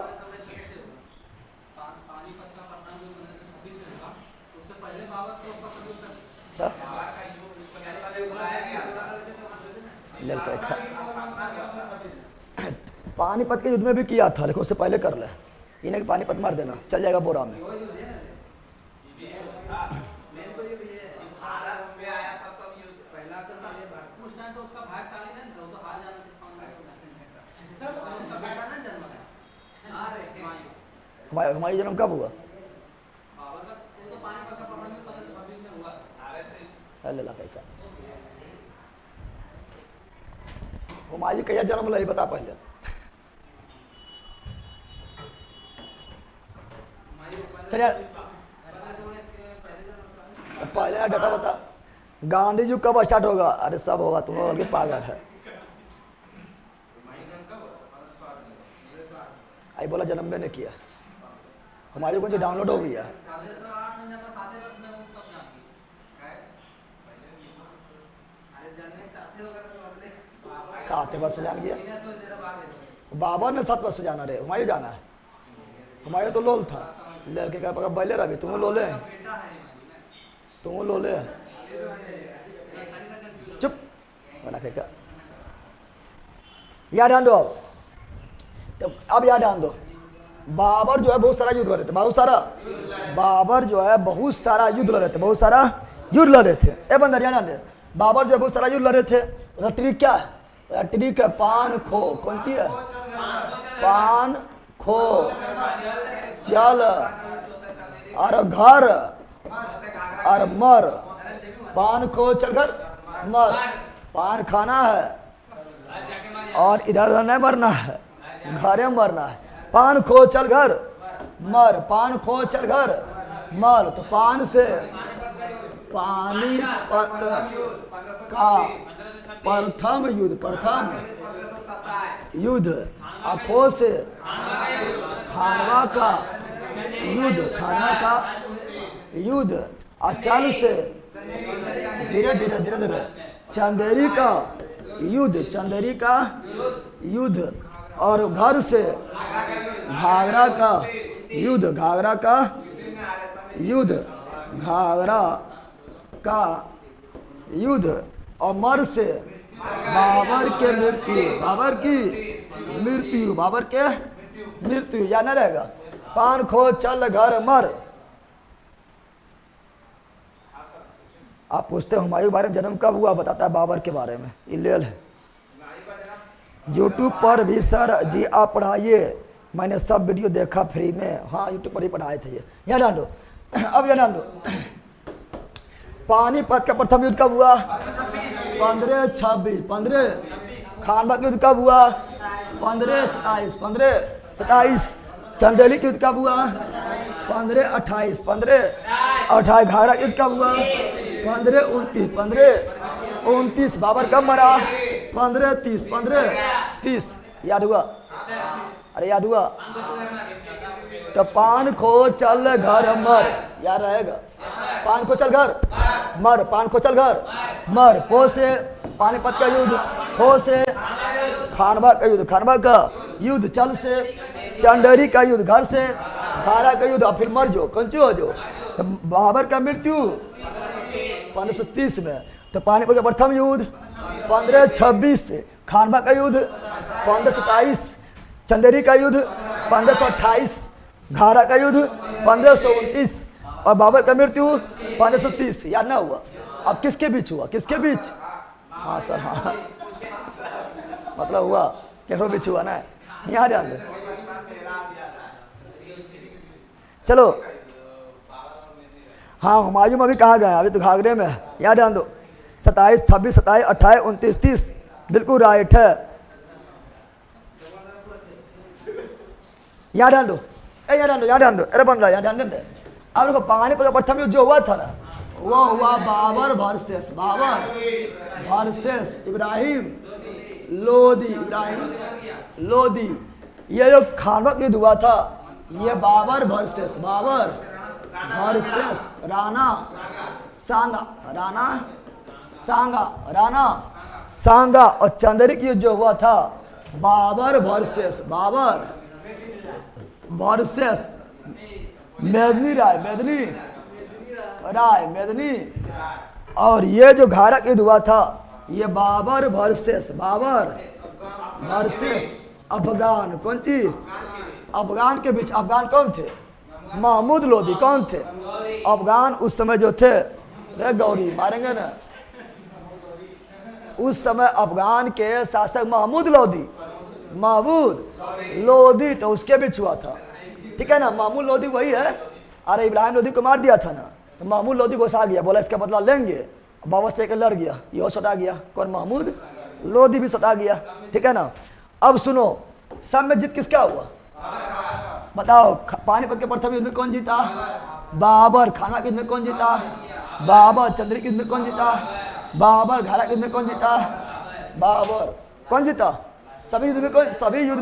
पानीपत के युद्ध में भी किया था, लेकिन उससे पहले कर ले। इन्हें पानीपत मार देना, चल जाएगा बोरा में। हमारी जन्म कब हुआ? हुमायूं का जन्म नहीं बता पहले। पहले डाटा बता, गांधी जी कब स्टार्ट होगा? अरे सब होगा, तुम लोग के पागल है। आई बोला जन्म में ने किया, हमारी कौन सी डाउनलोड हो गई है? 7 वर्ष जान गया। बाबर ने 7 वर्ष जाना रे, हमारे जाना है। हमारे तो लोल था, लड़के का पका बैले रहा, तुम लो ले, तुम लो ले, चुप बना के। याद आन दो अब याद आन दो, बाबर जो है बहुत सारा युद्ध लड़ रहे थे, बहुत सारा। बाबर जो है बहुत सारा युद्ध लड़ रहे थे, बहुत सारा युद्ध लड़ रहे थे। ए बंदर याद आन दे, बाबर जो है बहुत सारा युद्ध लड़ रहे थे। उसका ट्रिक क्या है? ट्रिक है पान खो। कौन सी है? पान खो चल और घर और मर। पान खो चल घर मर। पान खाना है और इधर उधर नहीं मरना है, घरे मरना है। पान खो चल घर मर, पान खो चल घर मर। तो पान से पानीपत का प्रथम युद्ध, प्रथम युद्ध। खो से खानवा का युद्ध, खानवा का युद्ध। अचल से धीरे धीरे धीरे धीरे चंदेरी का युद्ध, चंदेरी का युद्ध। और घर से घाघरा का युद्ध, घाघरा का युद्ध, घाघरा का युद्ध। और मर से बाबर के मृत्यु, बाबर की मृत्यु, बाबर के मृत्यु। या न रहेगा? पान खो चल घर मर। आप पूछते हो हुमायूं के बारे में जन्म कब हुआ, बताता है बाबर के बारे में। इलेल है यूट्यूब पर भी सर जी आप पढ़ाइए, मैंने सब वीडियो देखा फ्री में। हाँ यूट्यूब पर ही पढ़ाए थे ये। यहाँ डाल दो, अब यहाँ डाल दो। पानीपत का प्रथम युद्ध कब हुआ? 1526। 15 खानवा का युद्ध कब हुआ? 1527। 1527 चंदेली का युद्ध कब हुआ? 1528। 1528 घाघरा युद्ध कब हुआ? 1529। 1529 बाबर कब मरा? 1530। 1530 याद हुआ? अरे याद हुआ? तो पान खो चल घर मर, याद रहेगा? पान खो चल घर मर, पान खो चल घर मर। पो से पानीपत का युद्ध, खो से खानवा का युद्ध, खानवा का युद्ध। चल से चंदेरी का युद्ध, घर से घाघरा का युद्ध। और फिर मर जो, कंचू हो जो। तो बाबर का मृत्यु 1530 में। तो पानीपत का प्रथम युद्ध 1526। खानवा का युद्ध 1527। चंदेरी का युद्ध 1528। घाघरा का युद्ध 1529। और बाबर का मृत्यु 1530। याद ना हुआ? अब किसके बीच हुआ? किसके बीच? हाँ सर, हाँ मतलब हुआ केकरो बीच हुआ ना। यहाँ ध्यान दे, चलो। हाँ हुमायूं में अभी कहाँ गए? अभी तो घाघरे में है। यहाँ ध्यान दो। 27, 26, 27, 28, 29, 30 बिल्कुल राइट है। यहाँ ध्यान दो, यहाँ ध्यान दो, यहाँ ध्यान दो। अरे बन रहा है, यहाँ ध्यान दे। अब देखो पानीपत का प्रथम युद्ध जो हुआ था ना, वो हुआ बाबर वर्सेस, बाबर वर्सेस इब्राहिम लोदी। इब्राहिम लोदी। ये जो खानवा का युद्ध हुआ था, ये बाबर वर्सेस, बाबर वर्सेस राणा सांगा, राणा सांगा, राणा सांगा। और चंदेरी का युद्ध जो हुआ था, बाबर वर्सेस, बाबर वर्सेस मेदनी राय, मेदनी राय, मेदनी। और ये जो घाघरा का युद्ध हुआ था, ये बाबर वर्सेस, बाबर वर्सेस अफगान। कौन थी? अफगान के बीच। अफगान कौन थे? महमूद लोदी। कौन थे? अफगान उस समय जो थे, रे गौरी मारेंगे ना, उस समय अफगान के शासक महमूद लोदी, महमूद लोदी। तो उसके बीच हुआ था, ठीक है ना। महमूद लोदी वही है। अरे इब्राहिम लोदी को मार दिया था ना, तो महमूद लोदी घुसा गया, बोला इसका बदला लेंगे। बाबा से लड़ गया, ये सटा गया। कौन? महमूद लोदी भी सटा गया, ठीक है ना। अब सुनो, सब में जीत किसका हुआ? बताओ पानीपत के प्रथम युद्ध में कौन जीता? बाबर। खानवा के युद्ध में कौन जीता? बाबर। चंद्री के युद्ध में कौन जीता? बाबर। घारा के युद्ध में कौन जीता? बाबर। कौन जीता? सभी युद्ध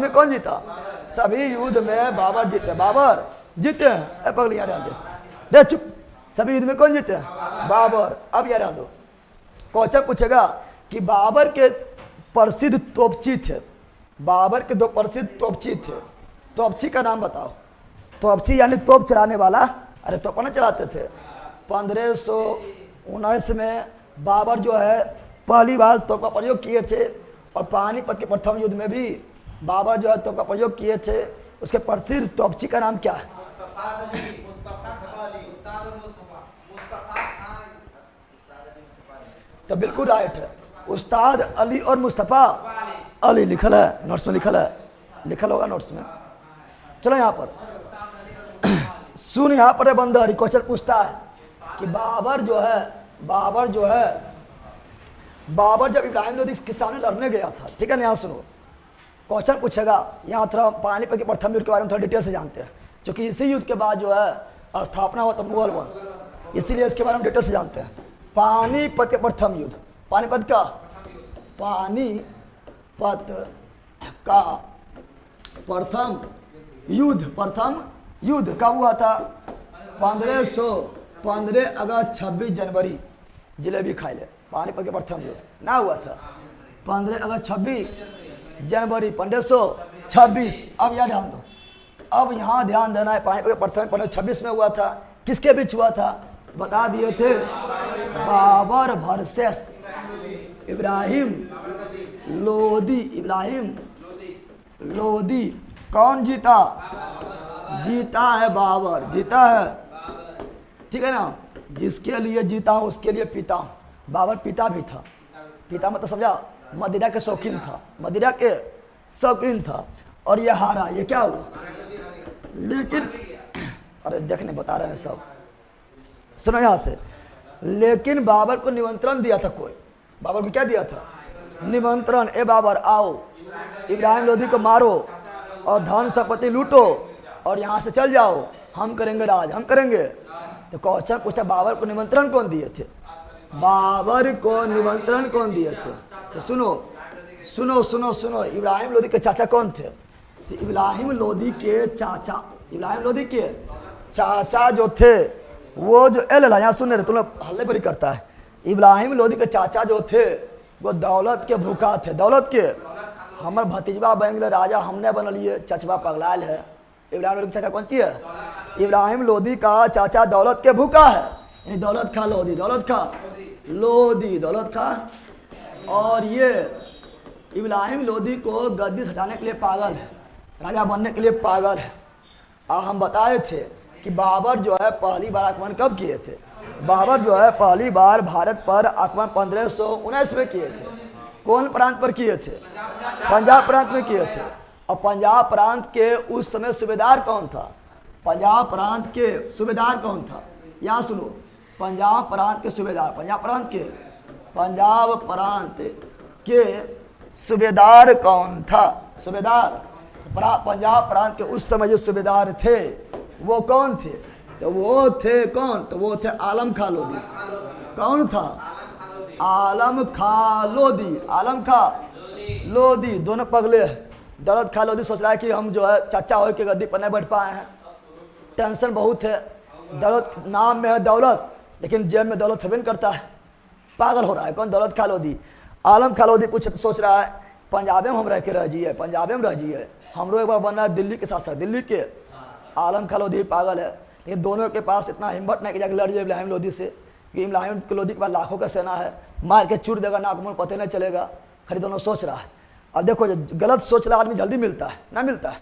में कौन जीता? सभी युद्ध में बाबर जीते। बाबर जीते हैं। पगल याद दे चुप। सभी युद्ध में कौन जीते? बाबर। अब याद दो। क्वेश्चन पूछेगा कि बाबर के प्रसिद्ध तोपची थे। बाबर के 2 प्रसिद्ध तोपची थे। तोपची का नाम बताओ। तोपची यानी तोप चलाने वाला। अरे तोप ना चलाते थे। 1519 में बाबर जो है पहली बार तोप का प्रयोग किए थे और पानीपत के प्रथम युद्ध में भी बाबर जो है तोप का प्रयोग किए थे। उसके प्रसिद्ध तोपची का नाम क्या है? तो बिल्कुल राइट है। उस्ताद अली और मुस्तफ़ा अली लिखल है, नोट्स में लिखल होगा नोट्स में। चलो यहाँ पर सुन, यहाँ पर है बंदर। क्वेश्चन पूछता है कि बाबर जब इब्राहिम लोदी के सामने लड़ने गया था, ठीक है ना, यहाँ सुनो। क्वेश्चन पूछेगा, यहाँ थोड़ा पानीपत के प्रथम युद्ध के बारे में थोड़ा डिटेल से जानते हैं, क्योंकि इसी युद्ध के बाद जो है स्थापना हुआ था मुगल वंश, इसीलिए इसके बारे में डिटेल से जानते हैं। पानीपत के प्रथम युद्ध, पानीपत का प्रथम युद्ध कब हुआ था? 1515 अगस्त 26 जनवरी। जिलेबी खाई ले। पानीपत के प्रथम युद्ध ना हुआ था 15 अगस्त 26 जनवरी 1526। अब यह ध्यान दो, अब यहाँ ध्यान देना है। पानीपत के प्रथम 1526 में हुआ था। किसके बीच हुआ था? बता दिए थे, बाबर वर्सेस इब्राहिम लोदी। कौन जीता? जीता है बाबर, जीता है, ठीक है ना। जिसके लिए जीता हूँ उसके लिए पीता हूँ। बाबर पिता भी था। पिता मतलब समझा, मदिरा के शौकीन था, और ये हारा। ये क्या हुआ? लेकिन अरे देखने बता रहे हैं सब, सुनो यहाँ से। लेकिन बाबर को निमंत्रण दिया था कोई। बाबर को क्या दिया था? निमंत्रण। ए बाबर आओ, इब्राहिम लोदी को मारो और धन संपत्ति लूटो और यहाँ से चल जाओ, हम करेंगे राज, हम करेंगे। तो क्वेश्चन पूछता, बाबर को निमंत्रण कौन दिए थे? तो सुनो, इब्राहिम लोदी के चाचा कौन थे? तो इब्राहिम लोदी के चाचा जो थे वो जो यहाँ सुनने रहे, तुम लोग हल्ले पर ही करता है। इब्राहिम लोदी के चाचा जो थे वो दौलत के भूखा थे। दौलत के हमारे भतीजवा बन गए राजा, हमने बनलिए, चचवा पगलायल है। इब्राहिम लोदी का चाचा कौन ची है? इब्राहिम लोदी का चाचा दौलत के भूखा है, यानी दौलत खा और ये इब्राहिम लोदी को गद्दी से हटाने के लिए पागल है, राजा बनने के लिए पागल है। और हम बताए थे कि बाबर जो है पहली बार आक्रमण कब किए थे? बाबर जो है पहली बार भारत पर आक्रमण 1519 में किए थे। कौन प्रांत पर किए थे? पंजाब प्रांत में किए थे। और पंजाब प्रांत के उस समय सूबेदार कौन था? पंजाब प्रांत यहाँ सुनो, पंजाब प्रांत के सूबेदार कौन था? पंजाब प्रांत के उस समय जो सूबेदार थे वो कौन थे? तो वो थे आलम खां लोदी। कौन था? आलम खां लोदी। दोनों पगले हैं। दौलत खां लोदी सोच रहा है कि हम जो है चाचा हो के गद्दी पर नहीं बैठ पाए हैं, टेंशन बहुत है। दौलत नाम में है दौलत, लेकिन जेब में दौलत हबे नहीं करता है, पागल हो रहा है। कौन? दौलत खां लोदी। आलम खां लोदी सोच रहा है पंजाबे में हम रह के रह जाइए, हमरो एक बार बनना है दिल्ली के शासक, दिल्ली के। आलम खां लोदी पागल है, लेकिन दोनों के पास इतना हिम्मत नहीं कि जाकर लड़ जाए इब्राहिम लोदी से, कि इब्राहिम लोदी के पास लाखों का सेना है, मार के चूर देगा, नाक मुंह पता नहीं चलेगा। खरी दोनों सोच रहा है। अब देखो, गलत सोच रहा आदमी जल्दी मिलता है ना? मिलता है।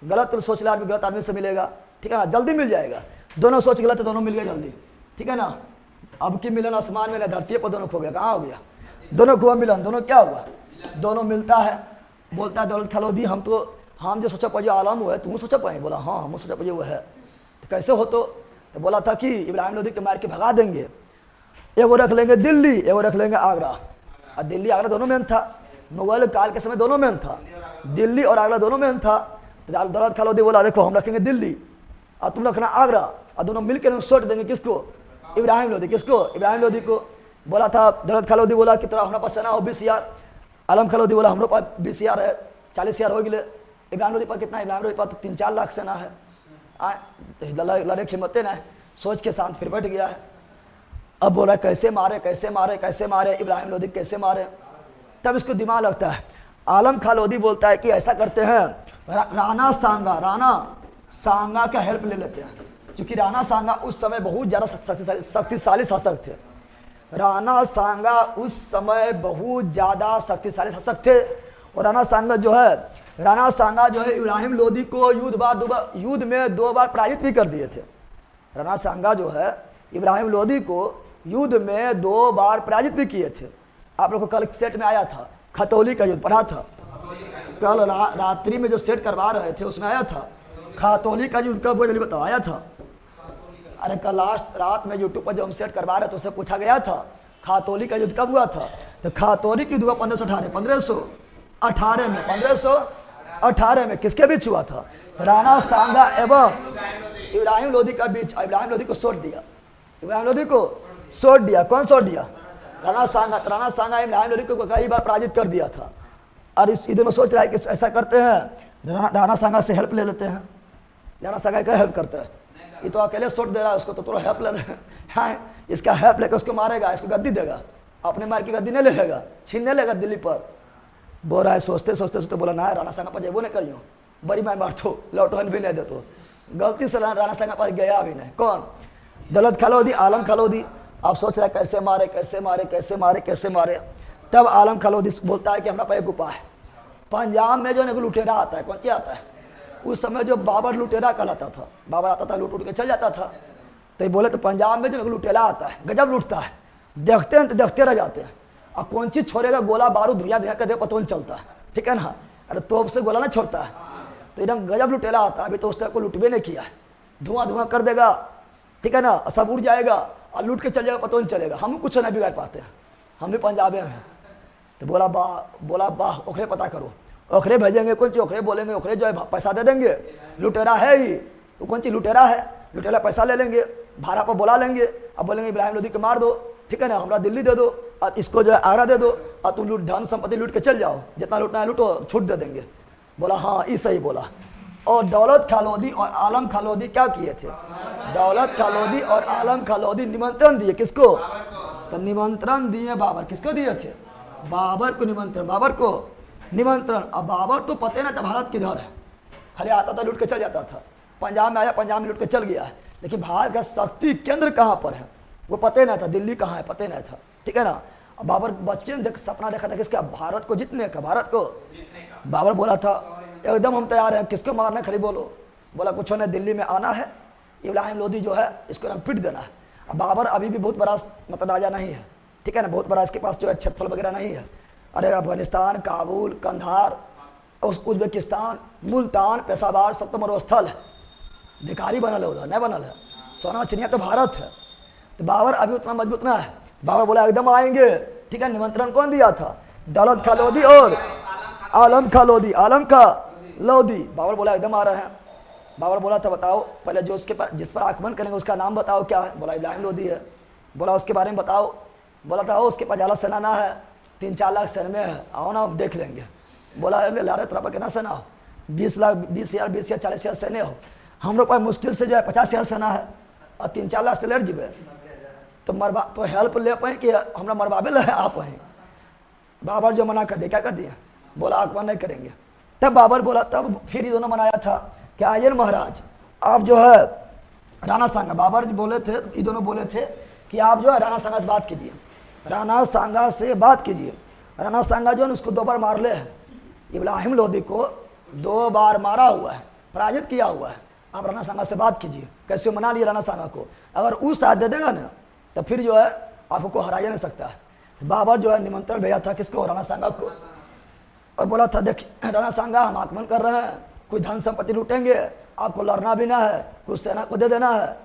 गलत सोच रहा आदमी गलत आदमी से मिलेगा, ठीक है ना, जल्दी मिल जाएगा। दोनों सोच गलत है, दोनों मिल गए जल्दी, ठीक है ना। अब की मिलन आसमान में, धरती पर दोनों खो गया। कहाँ हो गया? दोनों को मिलन, दोनों क्या हुआ? दोनों मिलता है, बोलता है दौलत खां लोदी हम जो सोचा पाइए आलम हुआ है, तुम सोचा पाए? बोला हाँ, हम सोचा पाइए वो है। तो कैसे हो? तो बोला था कि इब्राहिम लोदी के मार के भगा देंगे, एगो रख लेंगे दिल्ली, एगो रख लेंगे आगरा। और दिल्ली आगरा दोनों में था, मुगल काल के समय दोनों में था, दिल्ली और आगरा दोनों में था। तो दौलत खान लोधी बोला देखो हम रखेंगे दिल्ली और तुम रखना आगरा, और दोनों मिलकर सोच देंगे किसको, इब्राहिम लोधी। किसको? इब्राहिम लोधी को। बोला था दौलत खान लोधी बोला कि तेरा हमारे पास सेना हो 20,000। आलम खान लोधी बोला हमारे पास 20,000 है, 40,000 हो गए। इब्राहिम लोधी पास कितना है? इब्राहिम लोधी पास तो 3-4 लाख सेना है। लड़े की हिम्मतें ना, सोच के साथ फिर बैठ गया है। अब बोला कैसे मारे कैसे मारे कैसे मारे, इब्राहिम लोधी कैसे मारे। तब इसको दिमाग लगता है। आलम खान लोधी बोलता है कि ऐसा करते हैं, राणा सांगा का हेल्प ले लेते हैं, क्योंकि राणा सांगा उस समय बहुत ज़्यादा शक्तिशाली शासक थे। राणा सांगा उस समय बहुत ज़्यादा शक्तिशाली शासक थे। और राणा सांगा जो है इब्राहिम लोधी को युद्ध में 2 बार पराजित भी कर दिए थे। राणा सांगा जो है इब्राहिम लोधी को युद्ध में 2 बार पराजित भी किए थे। आप लोग को कल सेट में आया था, खतौली का युद्ध पढ़ा था। कल रात्रि में जो सेट करवा रहे थे उसमें आया था खतौली का युद्ध कब हुआ, जल्दी बताओ। आया था? अरे कल लास्ट रात में यूट्यूब पर जो हम सेट करवा रहे थे उससे पूछा गया था खतौली का युद्ध कब हुआ था। तो खतौली की युद्ध हुआ 1518 में। किसके बीच हुआ था? तो राणा सांगा एवं इब्राहिम लोधी का बीच। इब्राहिम लोधी को सोच दिया, इब्राहिम लोधी को सोच दिया। कौन सोच दिया? राणा सांगा। राणा सांगा इब्राहिम लोधी को कई बार पराजित कर दिया था। और इस इधर में सोच रहा है कि ऐसा करते हैं, राणा सांगा से हेल्प ले लेते हैं। राणा सांगा क्या हेल्प करता है? ये तो अकेले सोच दे रहा है, उसको तो थोड़ा हेल्प ले दे। हाँ, इसका हेल्प लेकर उसको मारेगा, इसको गद्दी देगा, अपने मार की गद्दी नहीं ले लेगा, छीनने लेगा दिल्ली पर। बोल रहा है सोचते बोला ना राणा सांगा पर जेबो नहीं करियो, बड़ी मार मार तो लौटवन भी नहीं देतो। गलती से राणा सांगा पास गया भी नहीं। कौन? दौलत खान लोधी, आलम खान लोधी। आप सोच रहे कैसे मारे कैसे मारे कैसे मारे कैसे मारे। तब आलम खान लोधी बोलता है कि हमारा पास एक उपाय है। पंजाब में जो लुटेरा आता है, कौन क्या आता है? उस समय जो बाबर लुटेरा कहलाता था, बाबर आता था लूट के चल जाता था। तो बोले तो पंजाब में जो लुटेरा आता है गजब लूटता है, देखते हैं तो देखते रह जाते हैं। और कौन चीज़ छोड़ेगा, गोला बारूद धुआं कर दे पता नहीं चलता है, ठीक है ना। अरे तोप से गोला ना छोड़ता है, तो एकदम गजब लुटेरा आता है। अभी तो उस तरह को लुटबे नहीं किया है, धुआं कर देगा, ठीक है ना, सब उड़ जाएगा और लूट के चल जाएगा, पता नहीं चलेगा। हम कुछ नहीं बिगाड़ पाते हैं, हम भी पंजाबी हैं। तो बोला वाह ओखरे पता करो, ओखरे भेजेंगे, कौन चीज़ ओखरे बोलेंगे, ओखरे जो है पैसा दे देंगे। लुटेरा है ही तो कौन चीज़ लुटेरा है, लुटेरा पैसा ले लेंगे, भाड़ा पर बुला लेंगे। अब बोलेंगे इब्राहिम लोधी को मार दो, ठीक है ना, हमारा दिल्ली दे दो और इसको जो है आगरा दे दो, और तुम धन संपत्ति लूट के चल जाओ, जितना लूटना है लूटो, छूट दे देंगे। बोला हाँ ये सही बोला। और दौलत खान लोधी और आलम खान लोधी क्या किए थे? दौलत खान लोधी और आलम खान लोधी निमंत्रण दिए। किसको? तो निमंत्रण दिए बाबर। किसको दिए थे? बाबर को निमंत्रण, बाबर को निमंत्रण। अब बाबर तो पता नहीं था भारत किधर है, खाली आता था लूट के चल जाता था। पंजाब में आया, पंजाब में लूट के चल गया है, लेकिन भारत का शक्ति केंद्र कहाँ पर है वो पता नहीं था, दिल्ली कहाँ है पता नहीं था, ठीक है ना। अब बाबर बच्चे ने सपना देखा था किसका? भारत को जीतने का, भारत को। बाबर बोला था एकदम हम तैयार हैं, किसको मारना खाली बोलो। बोला कुछ नहीं, दिल्ली में आना है, इब्राहिम लोधी जो है इसको हम पिट देना है। अब बाबर अभी भी बहुत बड़ा मतलब राजा नहीं है, ठीक है ना, बहुत बड़ा इसके पास जो है क्षेत्रफल वगैरह नहीं है। अरे अफगानिस्तान, काबुल, कंधार, उज्बेकिस्तान, मुल्तान, पेशावर सब तो मरुस्थल है, भिखारी बनल है उधर, नहीं बनल है। सोना चिड़िया तो भारत है। तो बाबर अभी उतना मजबूत ना है। बाबर बोला एकदम आएंगे, ठीक है। निमंत्रण कौन दिया था? दौलत खान लोधी और आलम खान लोधी, आलम खान लोधी। बाबर बोला एकदम आ रहे हैं। बाबर बोला था बताओ पहले जो उसके पास जिस पर आक्रमण करेंगे उसका नाम बताओ क्या है? बोला इब्राहिम लोधी है। बोला उसके बारे में बताओ। बोला था उसके पास ज़्यादा सेना ना है, 3-4 लाख सेना में है, आओ ना देख लेंगे। बोला ला रहे तेरा पर कितना सेना हो? 20,000, 20,000, 40,000 सेना हो। हम लोग पास मुश्किल से जो है 50,000 सेना है और 3-4 लाख से लड़ जीवे तो मरवा तो हेल्प ले पाए कि हमरा मरवाबे ले आप वहीं। बाबर जो मना कर दिया, क्या कर दिया? बोला आक्रमण नहीं करेंगे। तब बाबर बोला, तब फिर ये दोनों मनाया था कि आयन महाराज आप जो है राणा सांगा, बाबर बोले थे, ये दोनों बोले थे कि आप जो है राणा सांगा से बात कीजिए, राणा सांगा से बात कीजिए। राणा सांगा जो है उसको 2 बार मार ले है, इब्राहिम लोधी को 2 बार मारा हुआ है, पराजित किया हुआ है। आप राणा सांगा से बात कीजिए। कैसे मना लिए राणा सांगा को? अगर वो साथ दे देगा ना तो फिर जो है आपको हराया नहीं सकता है। बाबर जो है निमंत्रण भेजा था किसको? राणा सांगा को। और बोला था देखिए राणा सांगा हम आक्रमण कर रहे हैं, कोई धन संपत्ति लूटेंगे, आपको लड़ना भी ना है, कुछ सेना को दे देना है,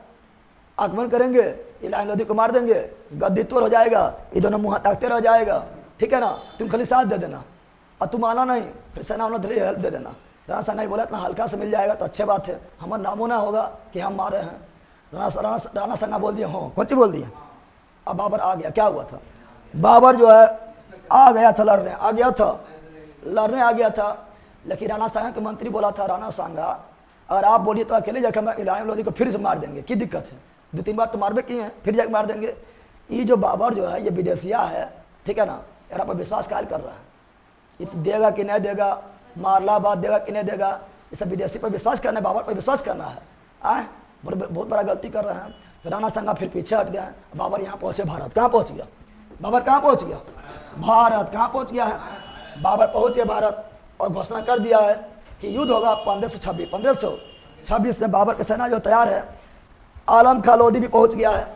आक्रमण करेंगे, इब्राहिम लोधी को मार देंगे, गद्दी तोड़ हो जाएगा, ये दोनों मुँह ताकते रह जाएगा, ठीक है ना। तुम खाली साथ दे देना और तुम आना नहीं, फिर सेना उन्हें हेल्प दे देना। राणा सांगा बोला इतना हल्का से मिल जाएगा तो अच्छे बात है, हमारा नामो ना होगा कि हम मारे हैं। राणा सांगा बोल दिया हाँ, कौन सी बोल दिया। अब बाबर आ गया, क्या हुआ था, बाबर जो है आ गया था लड़ने, आ गया था, लेकिन राणा सांगा के मंत्री बोला था, राणा सांगा अगर आप बोलिए तो अकेले जाकर हम इब्राहिम लोदी को फिर से मार देंगे, की दिक्कत है, 2-3 बार तो मारबे किए हैं, फिर जाकर मार देंगे। ये जो बाबर जो है ये विदेशिया है, ठीक है ना, यार पर विश्वास कायल कर रहा है, ये तो देगा कि नहीं देगा, मारला बात देगा कि नहीं देगा, ये सब विदेशी पर विश्वास करना है, बाबर पर विश्वास करना है। बहुत बड़ा गलती कर रहे हैं। तो राणा सांगा फिर पीछे हट गया, बाबर यहाँ पहुँचे भारत, कहाँ पहुँच गया बाबर, कहाँ पहुँच गया भारत, कहाँ पहुँच गया है बाबर, पहुँचे भारत और घोषणा कर दिया है कि युद्ध होगा 1526 में। बाबर की सेना जो तैयार है, आलम खां लोधी भी पहुँच गया है,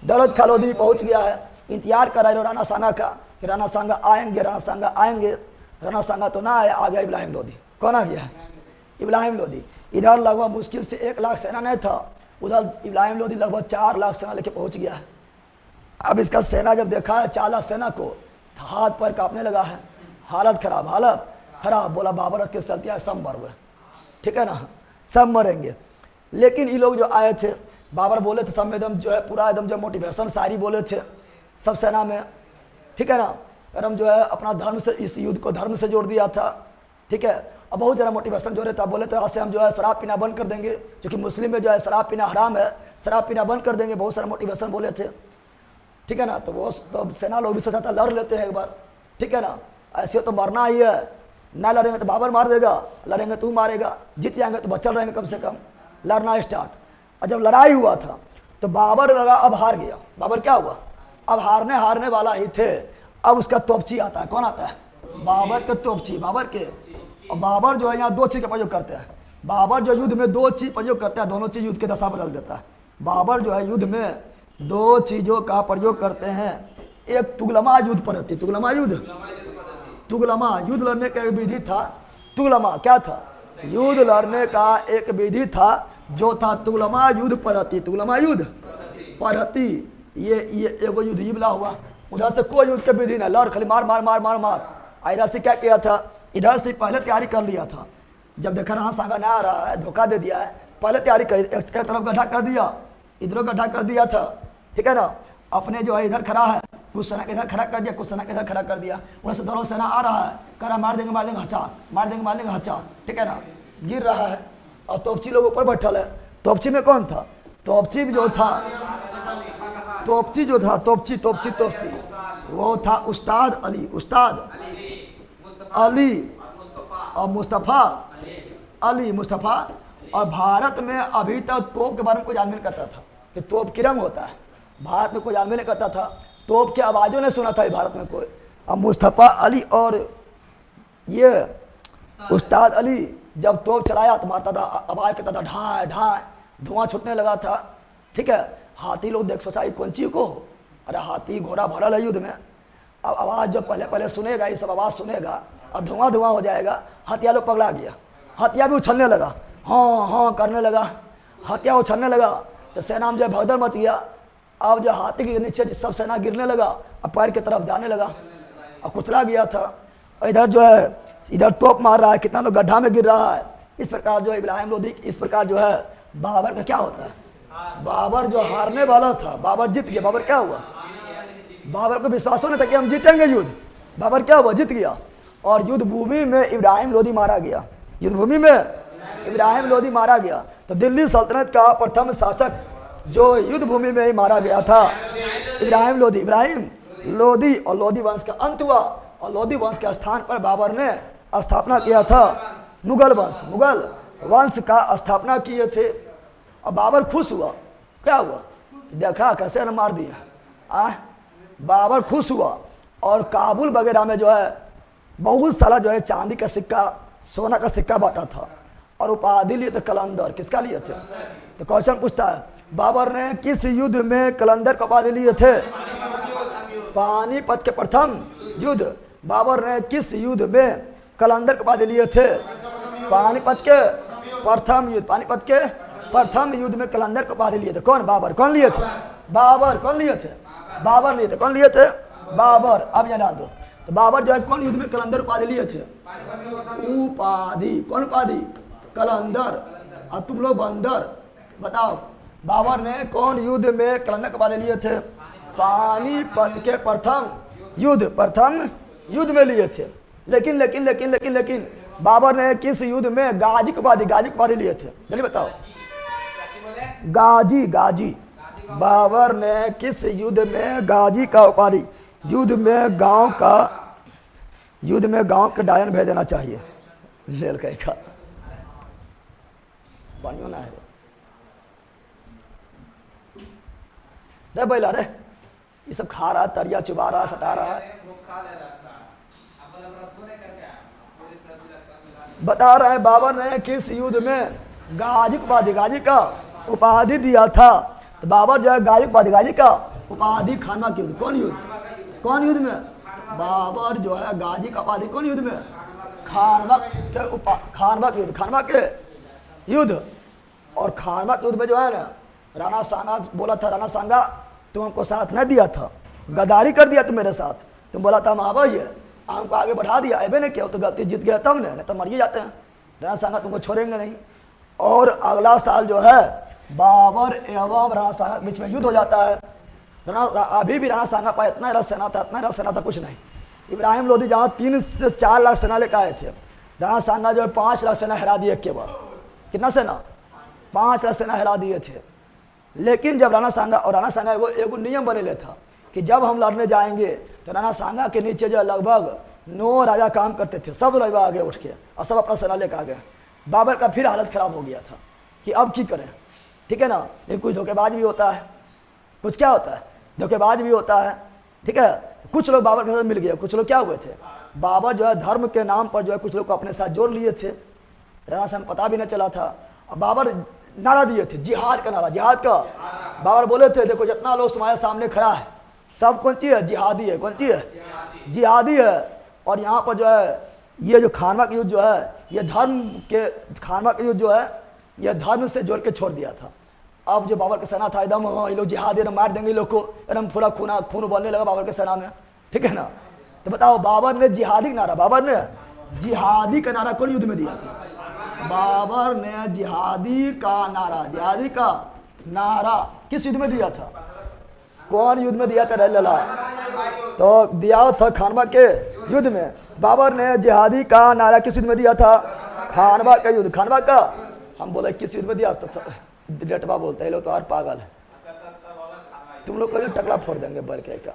दौलत खां लोधी भी पहुँच गया है, इंतजार कर रहे राणा सांगा का कि राणा सांगा आएंगे, राणा सांगा तो ना आए, आ गया इब्राहिम लोधी। कौन आ गया है, इब्राहिम लोधी। इधर लगभग मुश्किल से 1 लाख सेना नहीं था, उधर इब्राहिम लोधी लगभग 4 लाख सेना लेके पहुंच गया है। अब इसका सेना जब देखा है 4 लाख सेना को, तो हाथ पैर कांपने लगा है, हालत खराब। बोला बाबर के चलते है सब मर गए, ठीक है ना, सब मरेंगे। लेकिन ये लोग जो आए थे, बाबर बोले थे सब में एकदम जो है पूरा एकदम जो मोटिवेशन शायरी बोले थे सब सेना में, ठीक है ना, एकदम जो है अपना धर्म से, इस युद्ध को धर्म से जोड़ दिया था, ठीक है। अब बहुत ज़्यादा मोटिवेशन जोड़े था, बोले थे आज से हम जो है शराब पीना बंद कर देंगे, क्योंकि मुस्लिम में जो है शराब पीना हराम है, शराब पीना बंद कर देंगे, बहुत सारा मोटिवेशन बोले थे, ठीक है ना। तो वो तो सेना लोग भी सोचा था लड़ लेते हैं एक बार, ठीक है ना, ऐसे तो मरना ही है, ना लड़ेंगे तो बाबर मार देगा, लड़ेंगे तू मारेगा, जीत जाएंगे तो बचल रहेंगे, कम से कम लड़ना स्टार्ट। और जब लड़ाई हुआ था तो बाबर लगा अब हार गया, बाबर क्या हुआ, अब हारने वाला ही थे। अब उसका तोपची आता है, कौन आता है, बाबर के तोपची, बाबर के। और बाबर जो है यहाँ 2 चीज़ का प्रयोग करते हैं, बाबर जो युद्ध में 2 चीज़ प्रयोग करता है, दोनों चीज़ युद्ध के दशा बदल देता है। बाबर जो है युद्ध में 2 चीज़ों का प्रयोग करते हैं, एक तुगलमा युद्ध पद्धति, तुगलमा युद्ध लड़ने का एक विधि था, तुगलमा क्या था, युद्ध लड़ने का एक विधि था जो था तुगलमा युद्ध पद्धति, तुगलमा युद्ध पद्धति। ये एगो युद्ध इबला हुआ, उधर से कोई युद्ध के विधि नहीं, लड़ खाली मार। इधर से क्या किया था, इधर से पहले तैयारी कर लिया था, जब देखा राणा सांगा ना आ रहा है, धोखा दे दिया है, पहले तैयारी कर, एक तरफ गड्ढा कर दिया, इधरों गड्ढा कर दिया था, ठीक है ना। अपने जो है इधर खड़ा है, कुछ सेना के इधर खड़ा कर दिया, कुछ सेना के इधर खड़ा कर दिया, उधर से दोनों सेना आ रहा है, कह रहा मार देंगे हचा, मार देंगे हचा, ठीक है ना, गिर रहा है। और तोपची लोग ऊपर बैठल है, तोपची में कौन था, तोपची जो था वो था उस्ताद अली और मुस्तफ़ा और भारत में अभी तक तोप के बारे में कोई जानबे नहीं करता था कि तोप किरम होता है, भारत में कोई जानबे नहीं करता था, तोप की आवाज़ों ने सुना था भारत में कोई। अब मुस्तफ़ा अली और ये उस्ताद अली जब तोप चलाया तो मारता था, आवाज़ करता था ढाए, धुआं छूटने लगा था, ठीक है। हाथी लोग देख सोचा कौन चीज़ को, अरे हाथी घोड़ा भरल है युद्ध में, अब आवाज़ जब पहले सुनेगा, ये सब आवाज़ सुनेगा और धुआं हो जाएगा, हथिया लोग पगला गया, हथिया भी उछलने लगा, हाँ करने लगा, हथिया उछलने लगा, तो सेना में जो भगदड़ मच गया। अब जो हाथी के नीचे सब सेना गिरने लगा और पैर की तरफ जाने लगा और कुचला गया था। इधर जो है इधर तोप मार रहा है, कितना लोग गड्ढा में गिर रहा है। इस प्रकार जो इब्राहिम लोदी, इस प्रकार जो है बाबर का क्या होता है, बाबर जो हारने वाला था, बाबर जीत गया। बाबर क्या हुआ, बाबर को विश्वास नहीं था कि हम जीतेंगे युद्ध, बाबर क्या हुआ, जीत गया। और युद्ध भूमि में इब्राहिम लोदी मारा गया, युद्ध भूमि में इब्राहिम लोदी मारा गया। तो दिल्ली सल्तनत का प्रथम शासक जो युद्ध भूमि में ही मारा गया था, इब्राहिम लोदी। और लोदी वंश का अंत हुआ, और लोदी वंश के स्थान पर बाबर ने स्थापना किया था मुगल वंश का स्थापना किए थे। और बाबर खुश हुआ, क्या हुआ, देखा कैसे न मार दिया, बाबर खुश हुआ। और काबुल वगैरह में जो है बहुत सारा जो है चांदी का सिक्का, सोना का सिक्का बांटा था, और उपाधि लिए थे कलंदर। किसका लिए थे, तो क्वेश्चन पूछता है बाबर ने किस युद्ध में कलंदर का उपाधि लिए थे, पानीपत के प्रथम युद्ध। बाबर ने किस युद्ध में कलंदर का उपाधि लिए थे, पानीपत के प्रथम युद्ध में कलंदर का उपाधि लिए थे। कौन, बाबर। कौन लिए थे, बाबर। कौन लिए थे, बाबर लिए थे। कौन लिए थे, बाबर। अब यहाँ डाल दो, तो बाबर जो है कौन युद्ध में कलंदर उपाधि लिए थे? उपाधि, कौन उपाधि? कलंदर। और तुम लोग बंदर। बताओ बाबर ने कौन युद्ध में कलंदर के उपाधि लिए थे? पानीपत के प्रथम युद्ध में लिए थे। लेकिन लेकिन लेकिन लेकिन लेकिन बाबर ने किस युद्ध में गाजी की उपाधि लिए थे? जल्दी बताओ। गाजी। बाबर ने किस युद्ध में गाजी का उपाधि? युद्ध में गांव के डायन भेज देना चाहिए। लेल कहीं का पानी होना है रे बैला रे, ये सब खा रहा, तरिया चुबा रहा, सटा रहा है। बता रहे हैं बाबर ने किस युद्ध में गाजी का उपाधि दिया था। तो बाबर जो है गाजी का उपाधि खानवा के युद्ध, कौन युद्ध में? बाबर जो है गाजी का उपाधि कौन युद्ध में? खानवा के युद्ध। और खानवा के युद्ध में जो है ना, राणा सांगा बोला था, राणा सांगा तुम हमको साथ नहीं दिया था, गद्दारी कर दिया तुम मेरे साथ। तुम बोला था हम आवाइए, हमको आगे बढ़ा दिया, ऐबे नहीं किया तो गलती जीत गया तब नहीं तो मरिए जाते हैं। राणा सांगा तुमको छोड़ेंगे नहीं। और अगला साल जो है बाबर एवं राणा सांगा के बीच में युद्ध हो जाता है। अभी भी राणा सांगा पास इतना सेना था कुछ नहीं। इब्राहिम लोधी जहाँ 3 से 4 लाख सेना लेकर आए थे, राणा सांगा जो है 5 लाख सेना हरा दिए केवल। कितना सेना? 5 लाख सेना हरा दिए थे। लेकिन जब राणा सांगा एगो नियम बनेले था कि जब हम लड़ने जाएंगे तो राणा सांगा के नीचे जो लगभग 9 राजा काम करते थे, सब लोग आगे उठ के और सब अपना सेना लेकर आ गए। बाबर का फिर हालत खराब हो गया था कि अब की करें, ठीक है ना। लेकिन कुछ धोखेबाज भी होता है, कुछ क्या होता है, धोखेबाज भी होता है, ठीक है। कुछ लोग बाबर के साथ मिल गए, कुछ लोग क्या हुए थे, बाबर जो है धर्म के नाम पर जो है कुछ लोग को अपने साथ जोड़ लिए थे। राणा सांगा पता भी नहीं चला था। और बाबर नारा दिए थे, जिहाद का नारा, जिहाद का। बाबर बोले थे देखो जितना लोग तुम्हारे सामने खड़ा है सब कौन सी है? जिहादी है। कौन सी है? जिहादी है। और यहाँ पर जो है ये जो खानवा का युद्ध जो है, ये खानवा का युद्ध जो है ये धर्म से जोड़ के छोड़ दिया था। अब जो बाबर का सेना था एकदम ये लोग जिहादी मार देंगे लोग को, एकदम पूरा खून उबलने लगा बाबर के सेना में, ठीक है ना। तो बताओ बाबर ने जिहादी का नारा कौन युद्ध में दिया था? बाबर ने जिहादी का नारा किस युद्ध में दिया था? कौन युद्ध में दिया था? लला तो दिया था खानवा के युद्ध में। बाबर ने जिहादी का नारा किस युद्ध में दिया था? खानवा का युद्ध। खानवा का हम बोले किस युद्ध में दिया तो डटवा बोलते हैं लोग तो और पागल है। तुम लोग कभी टकला फोड़ देंगे बर के का।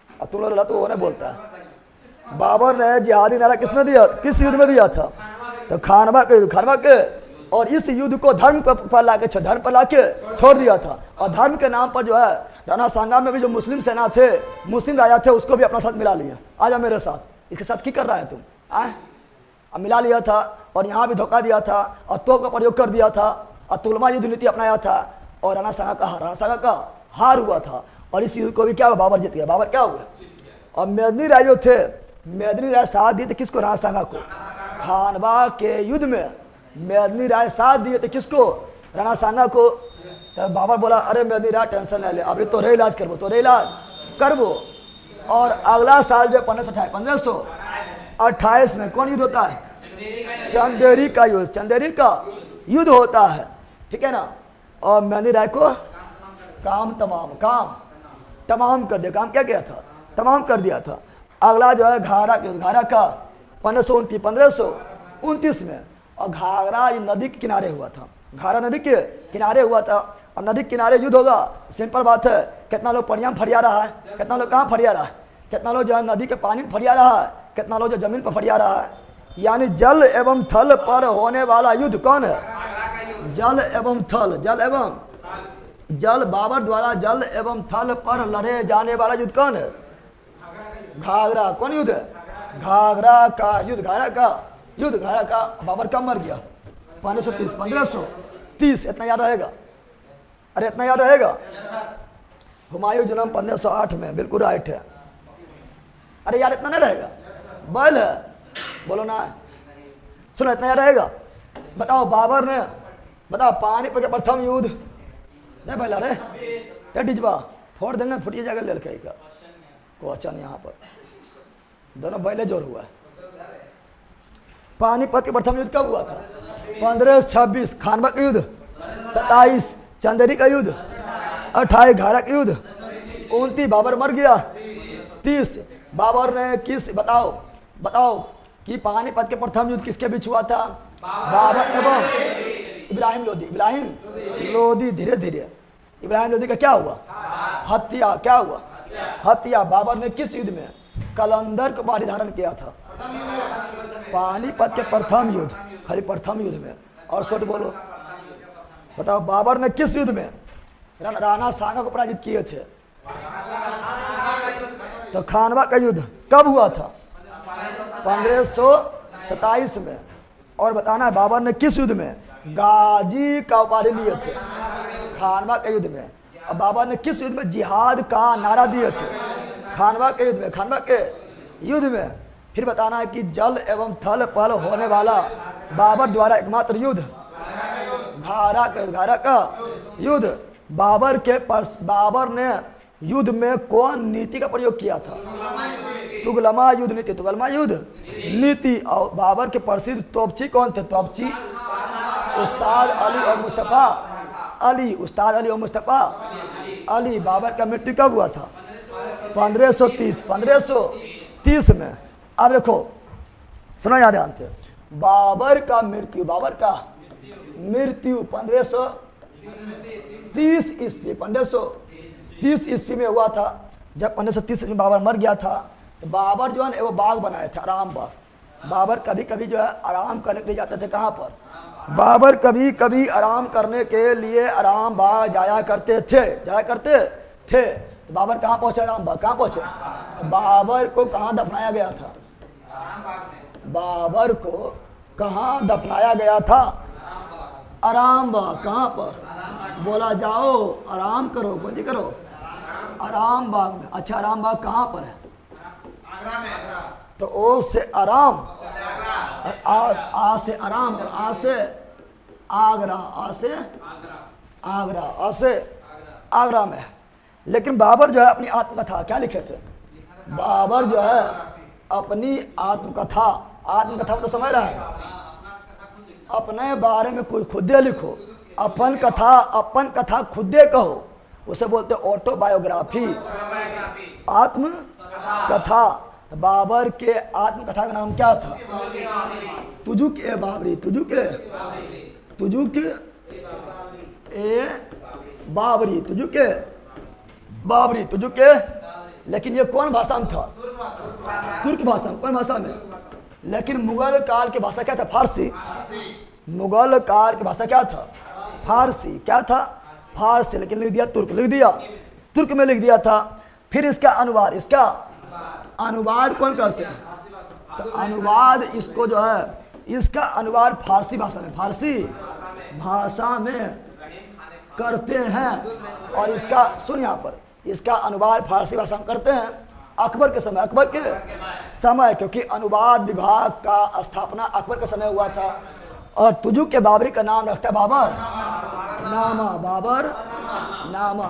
और तुम लोग तो वो नहीं बोलता है। बाबर ने जिहादी नारा किस युद्ध में दिया था? तो खानवा के। और इस युद्ध को धर्म पर लाके छोड़ दिया था। और धर्म के नाम पर जो है राणा सांगा में भी जो मुस्लिम सेना थे, मुस्लिम राजा थे, उसको भी अपना साथ मिला लिया। आ जाओ मेरे साथ, इसके साथ क्या कर रहा है तुम? अब मिला लिया था और यहाँ भी धोखा दिया था और तोप का प्रयोग कर दिया था और तुलमा युद्ध नीति अपनाया था। और राणा सांगा का हार हुआ था। और इस युद्ध को भी क्या हुआ? बाबर जीत गया। बाबर क्या हुआ? और मेदिनी राय जो थे, मेदिनी राय साथ दिए थे किसको? राणा सांगा को। खानवा के युद्ध में मेदिनी राय साथ दिए थे किसको? राणा सांगा को। तो बाबर बोला अरे मेदिनी राय टेंशन नहीं ले, अभी तो इलाज करबो। और अगला साल जो 1528 में कौन युद्ध होता है? चंदेरी का युद्ध होता है, ठीक है ना। और मेदिनी राय को काम तमाम कर दिया। काम क्या किया था? तमाम कर दिया था। अगला जो है घाघरा का 1529 में। और घाघरा नदी के किनारे हुआ था। घाघरा नदी के किनारे हुआ था। और नदी के किनारे युद्ध होगा, सिंपल बात है। कितना लोग पानी में फरिया रहा है, कितना लोग कहाँ फरिया रहा है, कितना लोग जो है नदी के पानी में फरिया रहा है, कितना लोग जो जमीन पर फरिया रहा है। यानी जल एवं थल पर होने वाला युद्ध कौन है? बाबर द्वारा जल एवं थल पर लड़े जाने वाला युद्ध कौन है? घाघरा। कौन युद्ध है? घाघरा का युद्ध। बाबर कब मर गया? 1530। इतना याद रहेगा? अरे इतना याद रहेगा? हुमायूं जन्म 1508 में, बिल्कुल राइट है। अरे यार इतना नहीं रहेगा? बैल है, बोलो ना। सुनो इतना याद रहेगा? बताओ बाबर ने पानीपत के प्रथम युद्ध नहीं बैला रे डिजवा फोड़ देंगे, फुटिए जाएगा लड़के का। क्वेश्चन यहाँ पर दोनों पहले जोर हुआ है। पानीपत के प्रथम युद्ध कब हुआ था? 1526। खानवा का युद्ध 27। चंदेरी का युद्ध 28। घारा का युद्ध 29। बाबर मर गया 30। बाबर ने किस बताओ कि पानीपत के प्रथम युद्ध किसके बीच हुआ था? बाबर एवं इब्राहिम लोदी। इब्राहिम लोदी धीरे धीरे इब्राहिम लोदी का क्या हुआ? हत्या। क्या हुआ? हत्या। बाबर ने किस युद्ध में कलंदर को उपाधि धारण किया था? पानीपत के प्रथम युद्ध, खाली प्रथम युद्ध में। और शॉर्ट बोलो, बताओ बाबर ने किस युद्ध में राणा सांगा को पराजित किए थे? तो खानवा का युद्ध कब हुआ था? 1527 में। और बताना है बाबर ने किस युद्ध में गाजी का उपाधि लिए थे? खानवा के युद्ध में। अब बाबर ने किस युद्ध में जिहाद का नारा दिए थे? खानवा के युद्ध में। खानवा के युद्ध में। फिर बताना है कि जल एवं थल पल होने वाला बाबर द्वारा एकमात्र युद्ध घारा का युद्ध। बाबर ने युद्ध में कौन नीति का प्रयोग किया था? तुगलमा युद्ध नीति। तुगलमा युद्ध नीति। और बाबर के प्रसिद्ध तोपची कौन थे? तोपची उस्ताद अली और मुस्तफ़ा अली। उस्ताद अली और मुस्तफ़ा अली। बाबर का मृत्यु कब हुआ था? 1530 में। अब देखो सुनो याद जानते, बाबर का मृत्यु 1530 ईस्वी 1530 ईस्वी में हुआ था। जब 1530 में बाबर मर गया था तो बाबर जो है ना वो बाग बनाए थे, आराम बाग। बाबर कभी कभी जो है आराम करने के लिए जाते थे। कहाँ पर? बाबर कभी कभी आराम करने के लिए आराम बाग जाया करते थे। तो बाबर कहाँ पहुंचे? आराम बाग। कहाँ पहुंचे? तो बाबर को कहाँ दफनाया गया था? बाबर को कहाँ दफनाया गया था? आराम बाग। कहाँ पर? बोला जाओ आराम करो, बंदी करो। आराम बाग में। अच्छा आराम बाग कहाँ पर है? तो ओ से आराम, आ से आराम और आ से आगरा। आ से आगरा में। लेकिन बाबर जो है अपनी आत्मकथा क्या लिखे थे? बाबर जो है अपनी आत्मकथा तो समझ रहा है, अपने बारे में कोई खुदे लिखो, अपन कथा खुदे कहो, उसे बोलते ऑटोबायोग्राफी, आत्मकथा। बाबर के आत्मकथा का नाम क्या था? तुजुक ए बाबरी। तुजुक ए बाबरी। लेकिन ये कौन भाषा में था? तुर्क भाषा में। कौन भाषा में? लेकिन मुगल काल की भाषा क्या था? फारसी। मुगल काल की भाषा क्या था? फारसी। क्या था? फारसी। लेकिन लिख दिया तुर्क में लिख दिया था। फिर इसका अनुवाद कौन करते हैं? तो अनुवाद इसको जो है इसका अनुवाद फारसी भाषा में करते हैं। और इसका सुन यहाँ पर, इसका अनुवाद फारसी भाषा में करते हैं अकबर के समय, क्योंकि अनुवाद विभाग का स्थापना अकबर के समय हुआ था। और तुजुक के बाबरी का नाम रखता है बाबर नामा।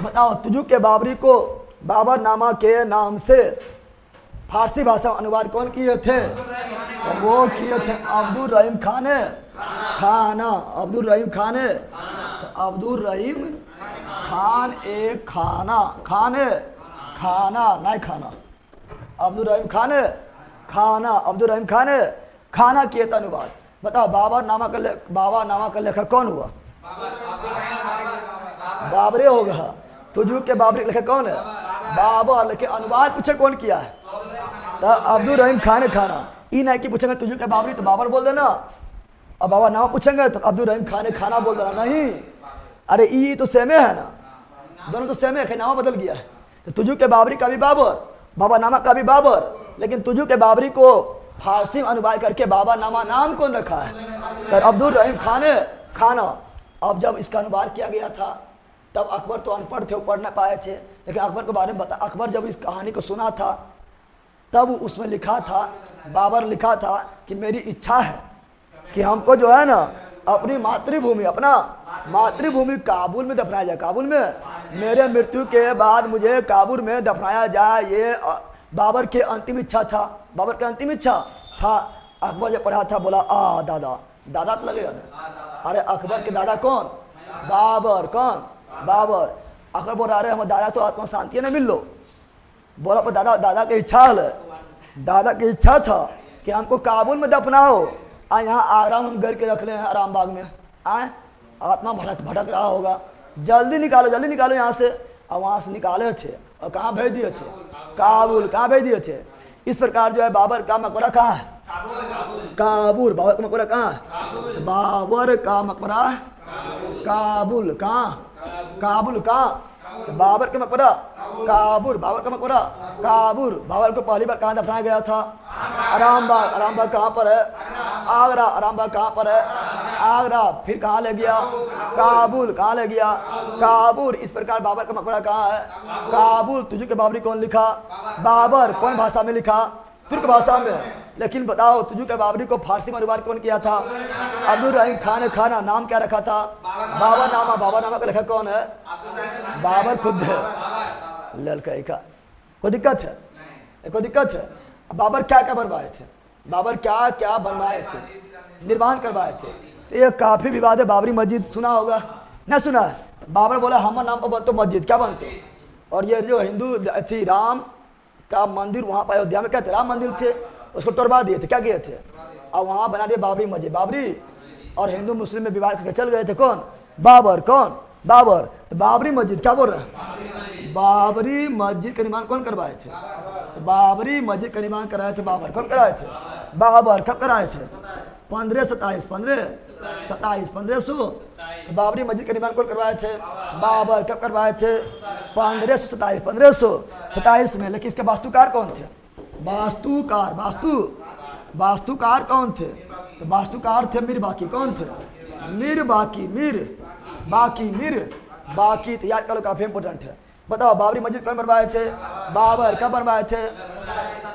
बताओ तुजुक के बाबरी को बाबर नामा के नाम से फारसी भाषा में अनुवाद कौन किए थे? तो वो किए थे अब्दुल रहीम खान ने। तो अब्दुल रहीम खान खाना किए थे अनुवाद। बताओ बाबर नामा का लेखक कौन हुआ? बाबरे होगा। तुजुक के बाबरी लेखक कौन है? बाबर। लेकिन अनुवाद पूछे कौन किया है? तो अब्दुल रहीम खान। ई नहीं कि पूछेंगे तुजुक के बाबरी तो बाबर बोल देना, और बाबा नामा पूछेंगे तो अब्दुल रहीम खाना बोल देना। नहीं, अरे ई तो सेमे है ना, दोनों तो सेमे है, नामा बदल गया है। तो तुजुक के बाबरी का भी बाबर, बाबा नामा का भी बाबर। लेकिन तुजुक के बाबरी को फारसी में अनुवाद करके बाबा नामा नाम कौन रखा है? तो अब्दुल रहीम खाना। अब जब इसका अनुवाद किया गया था तब अकबर तो अनपढ़ थे, वो पढ़ नहीं पाए थे। लेकिन अकबर के बारे में अकबर जब इस कहानी को सुना था तब उसमें लिखा था, बाबर लिखा था कि मेरी इच्छा है कि हमको जो है ना अपनी मातृभूमि काबुल में दफनाया जाए। काबुल में मेरे मृत्यु के बाद मुझे काबुल में दफनाया जाए, ये बाबर के अंतिम इच्छा था। बाबर की अंतिम इच्छा था। अकबर जब पढ़ा था बोला आ दादा, दादा तो लगेगा ना। अरे अकबर के दादा कौन? बाबर। कौन? बाबर। अकबर बोल रहा, अरे हमारे दादा तो आत्मा शांति ने मिल लो। बोला पर दादा, दादा की इच्छा है, दादा की इच्छा था कि हमको काबुल में दफनाओ, यहाँ आराम हम घर के रख ले आराम बाग में। आए आत्मा भटक भटक रहा होगा, जल्दी निकालो यहाँ से। और वहाँ से निकाले थे और कहाँ भेज दिए थे? काबुल। कहाँ भेज दिए थे? इस प्रकार जो है बाबर का मकबरा कहाँ है? काबुल। बाबर का मकबरा कहाँ है? बाबर का मकबरा काबुल। कहाँ? काबुल। कहाँ? बाबर का मकबरा काबुल। बाबर का मकबरा काबुल। बाबर को पहली बार कहाँ दफनाया गया था? आरामबाग। आरामबाग कहाँ पर है? आगरा। आरामबाग कहाँ पर है? आगरा। फिर कहाँ ले गया? काबुल। कहाँ ले गया? काबुल। इस प्रकार बाबर का मकबरा कहाँ है? काबुल। तुझे के बाबरी कौन लिखा? बाबर। कौन भाषा में लिखा? तुर्क भाषा में। लेकिन बताओ तुझे के बाबरी को फारसी में अनुवाद कौन किया था? अब्दुल रहीम खान ने। खाना नाम क्या रखा था? बाबर नामा। बाबर नामा का लेखक कौन है? बाबर खुद है। ललकाई का कोई दिक्कत है? कोई दिक्कत है? बाबर क्या क्या बनवाए थे? बाबर क्या क्या बनवाए थे? निर्माण करवाए थे। तो ये काफी विवाद है। बाबरी मस्जिद सुना होगा ना? सुना है? बाबर बोला हमारे नाम पर बनतो मस्जिद। क्या बनते? और ये जो हिंदू थी राम का मंदिर वहाँ पर अयोध्या में क्या थे? राम मंदिर थे, उसको तोड़वा दिए थे। क्या किए थे? और वहाँ बना दिए बाबरी मस्जिद। बाबरी और हिंदू मुस्लिम में विवाद करके चल गए थे। कौन? बाबर। कौन? बाबर। तो बाबरी मस्जिद क्या बोल रहे हैं? बाबरी मस्जिद का निर्माण कौन करवाए थे? तो बाबरी मस्जिद का निर्माण कराए थे बाबर। कौन कराए थे? बाबर। कब कराए थे? 1527 तो बाबरी मस्जिद का निर्माण कौन करवाए थे? बाबर। कब करवाए थे? 1527 में। लेकिन इसके वास्तुकार कौन थे? वास्तुकार। वास्तुकार कौन थे? तो वास्तुकार थे मीर बाकी। कौन थे? मीर बाकी। बाकी तो याद करो, काफी इंपोर्टेंट है। बताओ बाबरी मस्जिद कौन बनवाए थे? बाबर। कब बनवाए थे?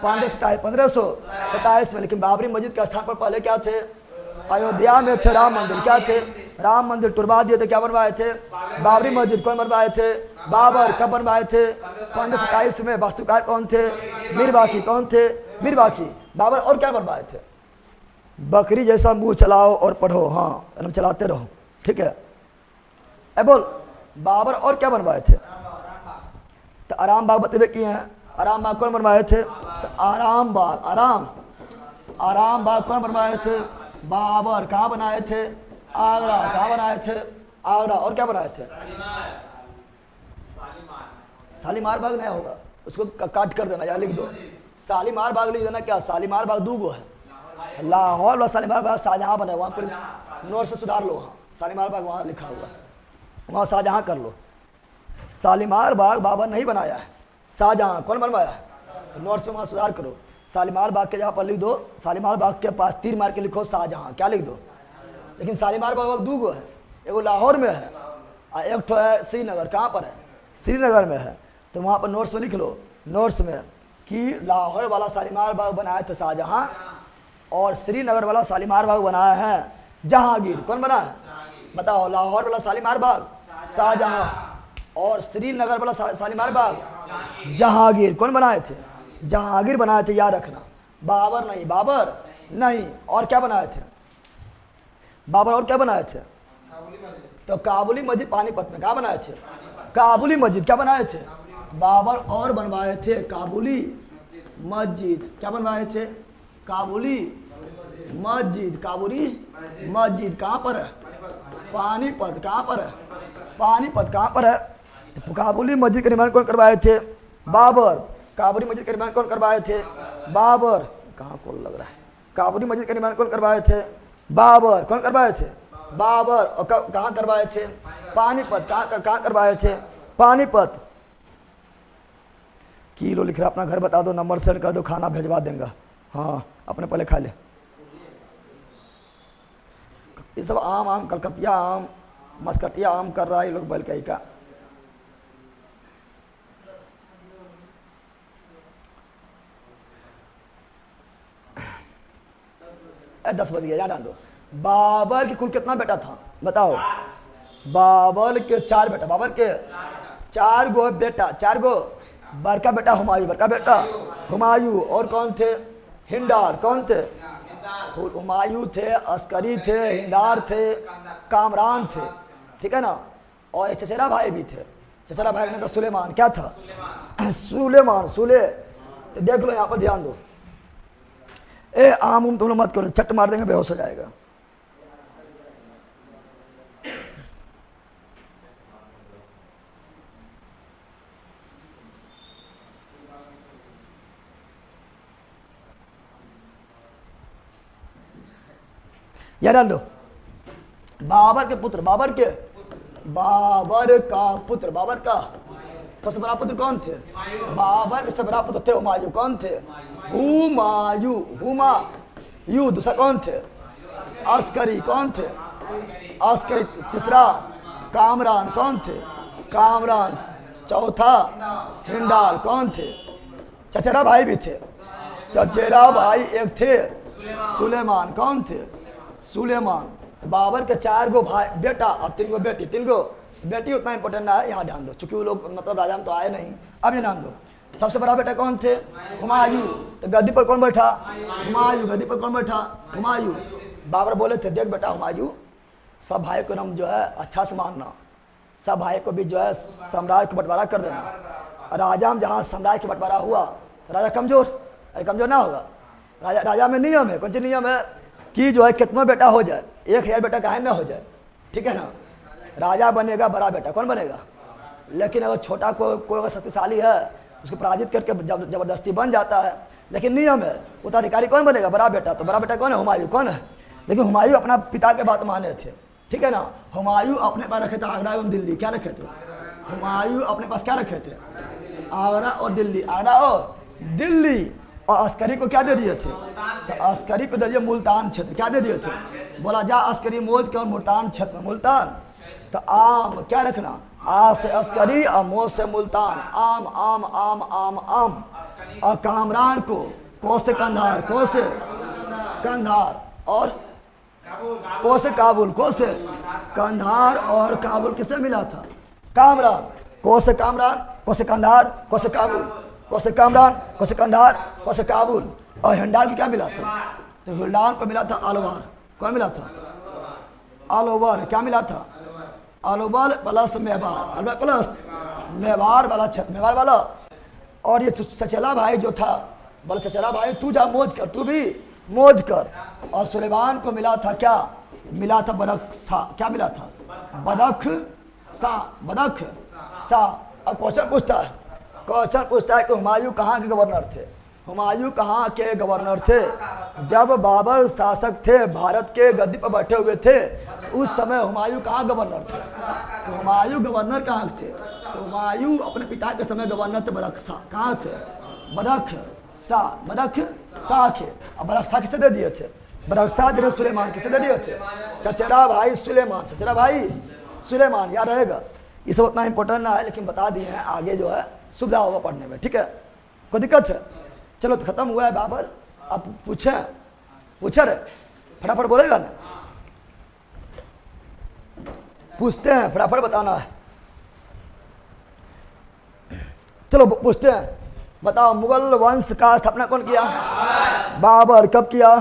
1527 में। लेकिन बाबरी मस्जिद के स्थान पर पहले क्या थे? अयोध्या में थे राम मंदिर। क्या थे? राम मंदिर तुड़वा दिए थे। क्या बनवाए थे? बाबरी मस्जिद। कौन बनवाए थे? बाबर। कब बनवाए थे? 1527 में। वास्तुकार कौन थे? मीर बाकी। कौन थे? मीर बाकी। बाबर। और क्या बनवाए थे? बकरी जैसा मुंह चलाओ और पढ़ो। हाँ एकदम चलाते रहो, ठीक है। ए बोल बाबर और क्या बनवाए थे? तो आराम बाग बतेबे किए हैं। आराम बाग कौन बनवाए थे? तो आराम बाग। आराम बाग कौन बनवाए थे? बाबर। कहाँ बनाए थे? आगरा। कहाँ बनाए थे? आगरा। और क्या बनाए थे? शालीमार बाग नहीं होगा, उसको काट कर देना या लिख दो। शालीमार बाग लिख देना। क्या शालीमार बाग दो गो है? लाहौर वाला शालीमार बाग शाहजहाँ बना, वहाँ पर नोट से सुधार लो। हाँ शालीमार बाग वहाँ लिखा हुआ, वहाँ शाहजहाँ कर लो। शालीमार बाग बाबर नहीं बनाया है, शाहजहाँ। कौन बनवाया है? नोट्स में वहाँ सुधार करो। शालीमार बाग के जगह पर लिख दो, शालीमार बाग के पास तीर मार के लिखो शाहजहाँ। क्या लिख दो? लेकिन शालीमार बाग दो गो है, एगो लाहौर में है और एक तो है श्रीनगर। कहाँ पर है? श्रीनगर में है। तो वहाँ पर नोट्स में लिख लो, नोट्स में कि लाहौर वाला शालीमार बाग बनाया था शाहजहाँ और श्रीनगर वाला शालीमार बाग बनाया है जहांगीर। कौन बना है? बताओ। लाहौर वाला शालीमार बाग शाहजहाँ और श्रीनगर वाला शालीमार बाग जहांगीर। कौन बनाए थे? जहांगीर बनाए थे, याद रखना। बाबर नहीं, बाबर नहीं। और क्या बनाए थे? बाबर और क्या बनाए थे? तो काबुली मस्जिद पानीपत में। कहाँ बनाए थे? काबुली मस्जिद। क्या बनाए थे? बाबर और बनवाए थे काबुली मस्जिद। क्या बनवाए थे? काबुली मस्जिद। काबुली मस्जिद कहाँ पर है? पानीपत। कहाँ पर है? पानीपत। कहाँ पर है? तो काबुली मस्जिद का निर्माण कौन करवाए थे? बाबर। काबुली मस्जिद का निर्माण कौन करवाए थे? बाबर। कहाँ कौन लग रहा है? काबुली मस्जिद का निर्माण कौन करवाए थे? बाबर। कौन करवाए थे? बाबर। और कहाँ करवाए थे? पानीपत। कहाँ करवाए थे? पानीपत। किलो लिख रहा, अपना घर बता दो, नंबर सेंड कर दो, खाना भेजवा देंगे। हाँ अपने पहले खा ले। ये सब आम कलकतिया आम, मस्कटिया आम कर रहा है ये लोग बैल कहीं का। ए 10 बज गया, याद डाल दो। बाबर के कुल कितना बेटा था? बताओ। बाबर के 4 बेटा। बाबर के 4 गो बेटा, 4 गो बड़का बेटा हुमायूं, बड़का बेटा हुमायूं। और कौन थे? हिंडार। कौन थे? हुमायूं थे, अस्करी थे, हिंडार थे, कामरान थे, ठीक है ना। और एक चचेरा भाई भी थे, चचेरा भाई का सुलेमान। क्या था? सुलेमान, सुले। तो देख लो यहाँ पर, ध्यान दो। ए आम तुम लोग मत करो, छट मार देंगे, बेहोश हो जाएगा। याद डाल दो। बाबर के पुत्र, बाबर का पुत्र, बाबर का सबसे बड़ा पुत्र कौन थे? बाबर के सबसे बड़ा पुत्र थे हुमायूं। कौन थे? हुमायूं। दूसरा कौन थे? अस्करी। कौन थे? अस्करी। तीसरा कामरान। कौन थे? कामरान। चौथा हिंडाल। कौन थे? चचेरा भाई भी थे, चचेरा भाई एक थे सुलेमान। कौन थे? सुलेमान। बाबर के 4 गो भाई बेटा और 3 गो बेटी। 3 गो बेटी उतना इंपॉर्टेंट ना है, यहाँ ध्यान दो, चूंकि वो लोग मतलब राजा में तो आए नहीं। अब ये ध्यान दो, सबसे बड़ा बेटा कौन थे? हुमायूं। तो गद्दी पर कौन बैठा? हुमायूं। गद्दी पर कौन बैठा? हुमायूं। बाबर बोले थे, देख बेटा हुमायूं, सब भाई को नाम जो है अच्छा से मानना, सब भाई को भी जो है साम्राज्य को बंटवारा कर देना। राजा में जहाँ साम्राज्य का बंटवारा हुआ तो राजा कमजोर, अरे कमजोर ना होगा। राजा में नियम है, कौन सी नियम है कि जो है कितना बेटा हो जाए, 1000 बेटा काहे ना हो जाए, ठीक है ना। राजा बनेगा बड़ा बेटा, कौन बनेगा? लेकिन अगर छोटा कोई अगर शक्तिशाली है उसको पराजित करके जबरदस्ती बन जाता है, लेकिन नियम है उत्तराधिकारी कौन बनेगा? बड़ा बेटा। तो बड़ा बेटा कौन है? हुमायूं। कौन है? लेकिन हुमायूं अपना पिता के बात माने थे, ठीक है ना। हुमायूं अपने पास रखे थे आगरा एवं दिल्ली। क्या रखे थे? हुमायूं अपने पास क्या रखे थे? आगरा और दिल्ली। आगरा और दिल्ली। और अस्करी को क्या दे दिए थे? तो अस्करी को दे दिए मुल्तान क्षेत्र। क्या दे दिए थे? बोला जा अस्करी मोज के और मुल्तान क्षेत्र में। मुल्तान तो आम क्या रखना? आ से अस्करी और मो से मुल्तान। आम आम आम आम आम। और कामरान को से कंधार, को से कंधार और को से काबुल। को से कंधार और काबुल किसे मिला था? कामरान। को से कामरान, को से कंधार, को से काबुल। को से कामरान, को से कंधार, को से काबुल। और हिंडाल को क्या मिला था? तो हिंडाल को मिला था अलवर। कौन मिला था? अलवर। क्या मिला था? अलवर प्लस मेवाड़। अलवर प्लस मेवाड़ वाला क्षेत्र, मेवाड़ वाला। और ये चचेरा भाई जो था, बोला चचेरा भाई तू जा मौज कर, तू भी मौज कर। और सुलेमान को मिला था क्या? मिला था बदख सा। क्या मिला था? बदख सा। बदख सा। अब क्वेश्चन पूछता है कि हुमायूं कहाँ के गवर्नर थे? हुमायूं कहाँ के गवर्नर थे? जब बाबर शासक थे, भारत के गद्दी पर बैठे हुए थे, उस समय हुमायूं कहाँ गवर्नर थे? तो हुमायूं गवर्नर कहाँ थे? तो हुमायूं अपने पिता के समय गवर्नर थे बदख सा। कहाँ थे? बदख सा। बदख सा के। अब बदख सा किसे दे दिए थे? बदख सा दे सुलेमान। किसे दे दिए थे? चचेरा भाई सुलेमान। चचेरा भाई सुलेमान, याद रहेगा। ये सब उतना इंपॉर्टेंट ना है, लेकिन बता दिए हैं, आगे जो है सुविधा होगा पढ़ने में, ठीक है। कोई दिक्कत है? चलो तो खत्म हुआ है बाबर। अब पूछे रे, फटाफट बोलेगा ना, पूछते हैं, फटाफट बताना है। चलो पूछते हैं, बताओ मुगल वंश का स्थापना कौन किया? बाबर। कब किया?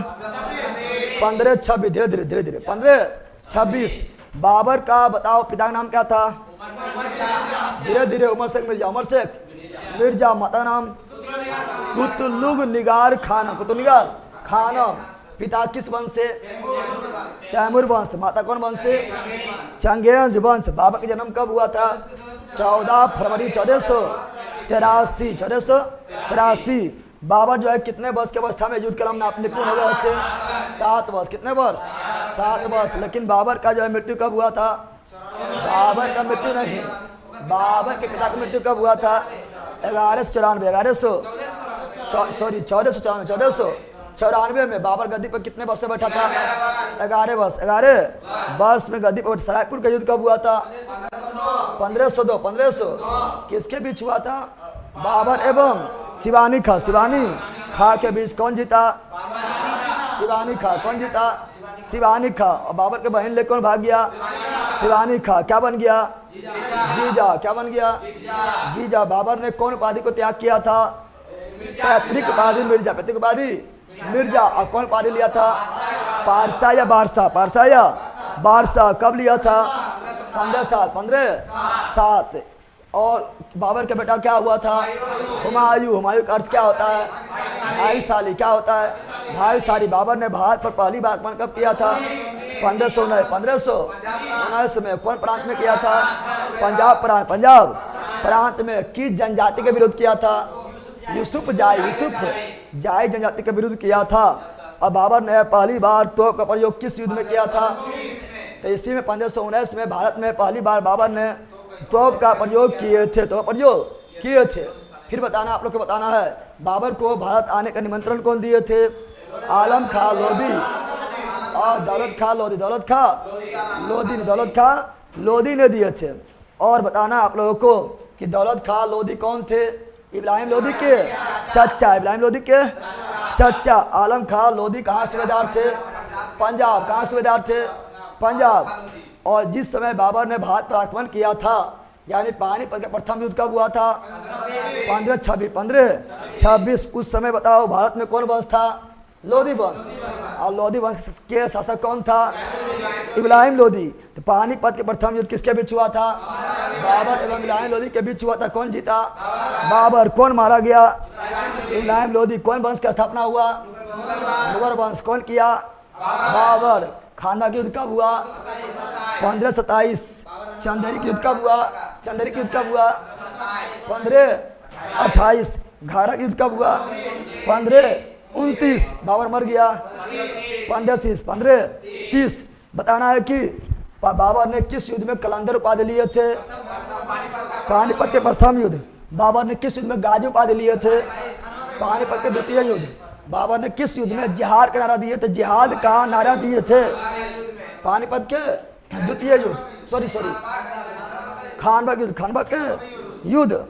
1526। धीरे धीरे धीरे धीरे 1526। बाबर का बताओ पिता का नाम क्या था? धीरे धीरे उमर शेख मिर्जा। उमर शेख मिर्जा। माता नाम? कुतुलुग निगार खानम। कुतुब निगार खानम। पिता किस वंश से? तैमूर वंश। माता कौन वंश से? चंगेज वंश। बाबर का जन्म कब हुआ था? 14 फरवरी 1483। 1483। बाबर जो है कितने वर्ष की अवस्था में युद्ध कलम निपुण हो गए थे? 7 वर्ष। कितने वर्ष? 7 वर्ष। लेकिन बाबर का जो है मृत्यु कब हुआ था? बाबर का मृत्यु नहीं, बाबर के पिता की मृत्यु कब हुआ था? 1494 में। बाबर गद्दी पर कितने वर्ष से बैठा था? 11 वर्ष। 11 वर्ष में गद्दी पर। सरायपुर का युद्ध कब हुआ था? 1502। 1500 किसके बीच हुआ था? बाबर एवं शिवानी खां। शिवानी खां के बीच। कौन जीता? शिवानी खां। कौन जीता? शिवानी खां। और बाबर के बहन लेकर कौन भाग गया? शिवानी खां। क्या बन गया? जीजा। क्या बन गया? जीजा। बाबर ने कौन उपाधि को त्याग किया था? पैतृक उपाधि मिर्जा। पैतृक उपाधि मिर्जा। और कौन उपाधि लिया था? पारसा या बारसा? पारसा या बारसा। कब लिया था? 15 साल। 15 7। और बाबर का बेटा क्या हुआ था? हुमायूं। हुमायूं का अर्थ क्या होता है? भाईशाली। क्या होता है? भाईशाली। बाबर ने भारत पर पहली बार आक्रमण कब किया था? 1519 में। कौन प्रांत में किया था? पंजाब प्रांत। पंजाब प्रांत में किस जनजाति के विरुद्ध किया था? यूसुफ जाई। यूसुफ जाई जनजाति के विरुद्ध किया था। और बाबर ने पहली बार तोप का प्रयोग किस युद्ध में किया था? तो इसी में 1519 में भारत में पहली बार बाबर ने तोप का प्रयोग किए थे। तो प्रयोग किए थे। फिर बताना, आप लोग को बताना है, बाबर को भारत आने का निमंत्रण कौन दिए थे? आलम खां लोधी और दौलत खां लोधी। दौलत खां लोधी। दौलत खां लोधी ने दिए थे। और बताना आप लोगों को कि दौलत खां लोधी कौन थे? इब्राहिम लोधी के चचा। इब्राहिम लोधी के चचा। आलम खां लोधी कहाँ सूबेदार थे? पंजाब। कहाँ सूबेदार थे? पंजाब। और जिस समय बाबर ने भारत पर आक्रमण किया था, यानी पानीपत का प्रथम युद्ध कब हुआ था? 1526। उस समय बताओ भारत में कौन वंश था? लोधी वंश। और लोधी वंश के शासक कौन था? इब्राहिम लोधी। तो पानीपत के प्रथम युद्ध किसके बीच हुआ था? बाबर एवं इब्राहिम लोधी के बीच हुआ था। कौन जीता? बाबर। कौन मारा गया? इब्राहिम लोधी। कौन वंश की स्थापना हुआ? मुगल वंश। कौन किया? बाबर। खानवा का युद्ध कब हुआ? 1527। चंदेरी का युद्ध कब हुआ? चंदेरी का युद्ध कब हुआ? 1528। घारा का युद्ध कब हुआ? 1529। बाबर मर गया 1530। बताना है कि बाबर ने किस युद्ध में कलंदर उपाधि लिए थे? पानीपत के प्रथम युद्ध। बाबर ने किस युद्ध में गाजी उपाधि लिए थे? पानीपत के द्वितीय युद्ध। बाबर ने किस युद्ध में जिहाद का नारा दिए थे? जिहाद का नारा दिए थे पानीपत के द्वितीय युद्ध। सॉरी खानवा युद्ध। खानवा के युद्ध।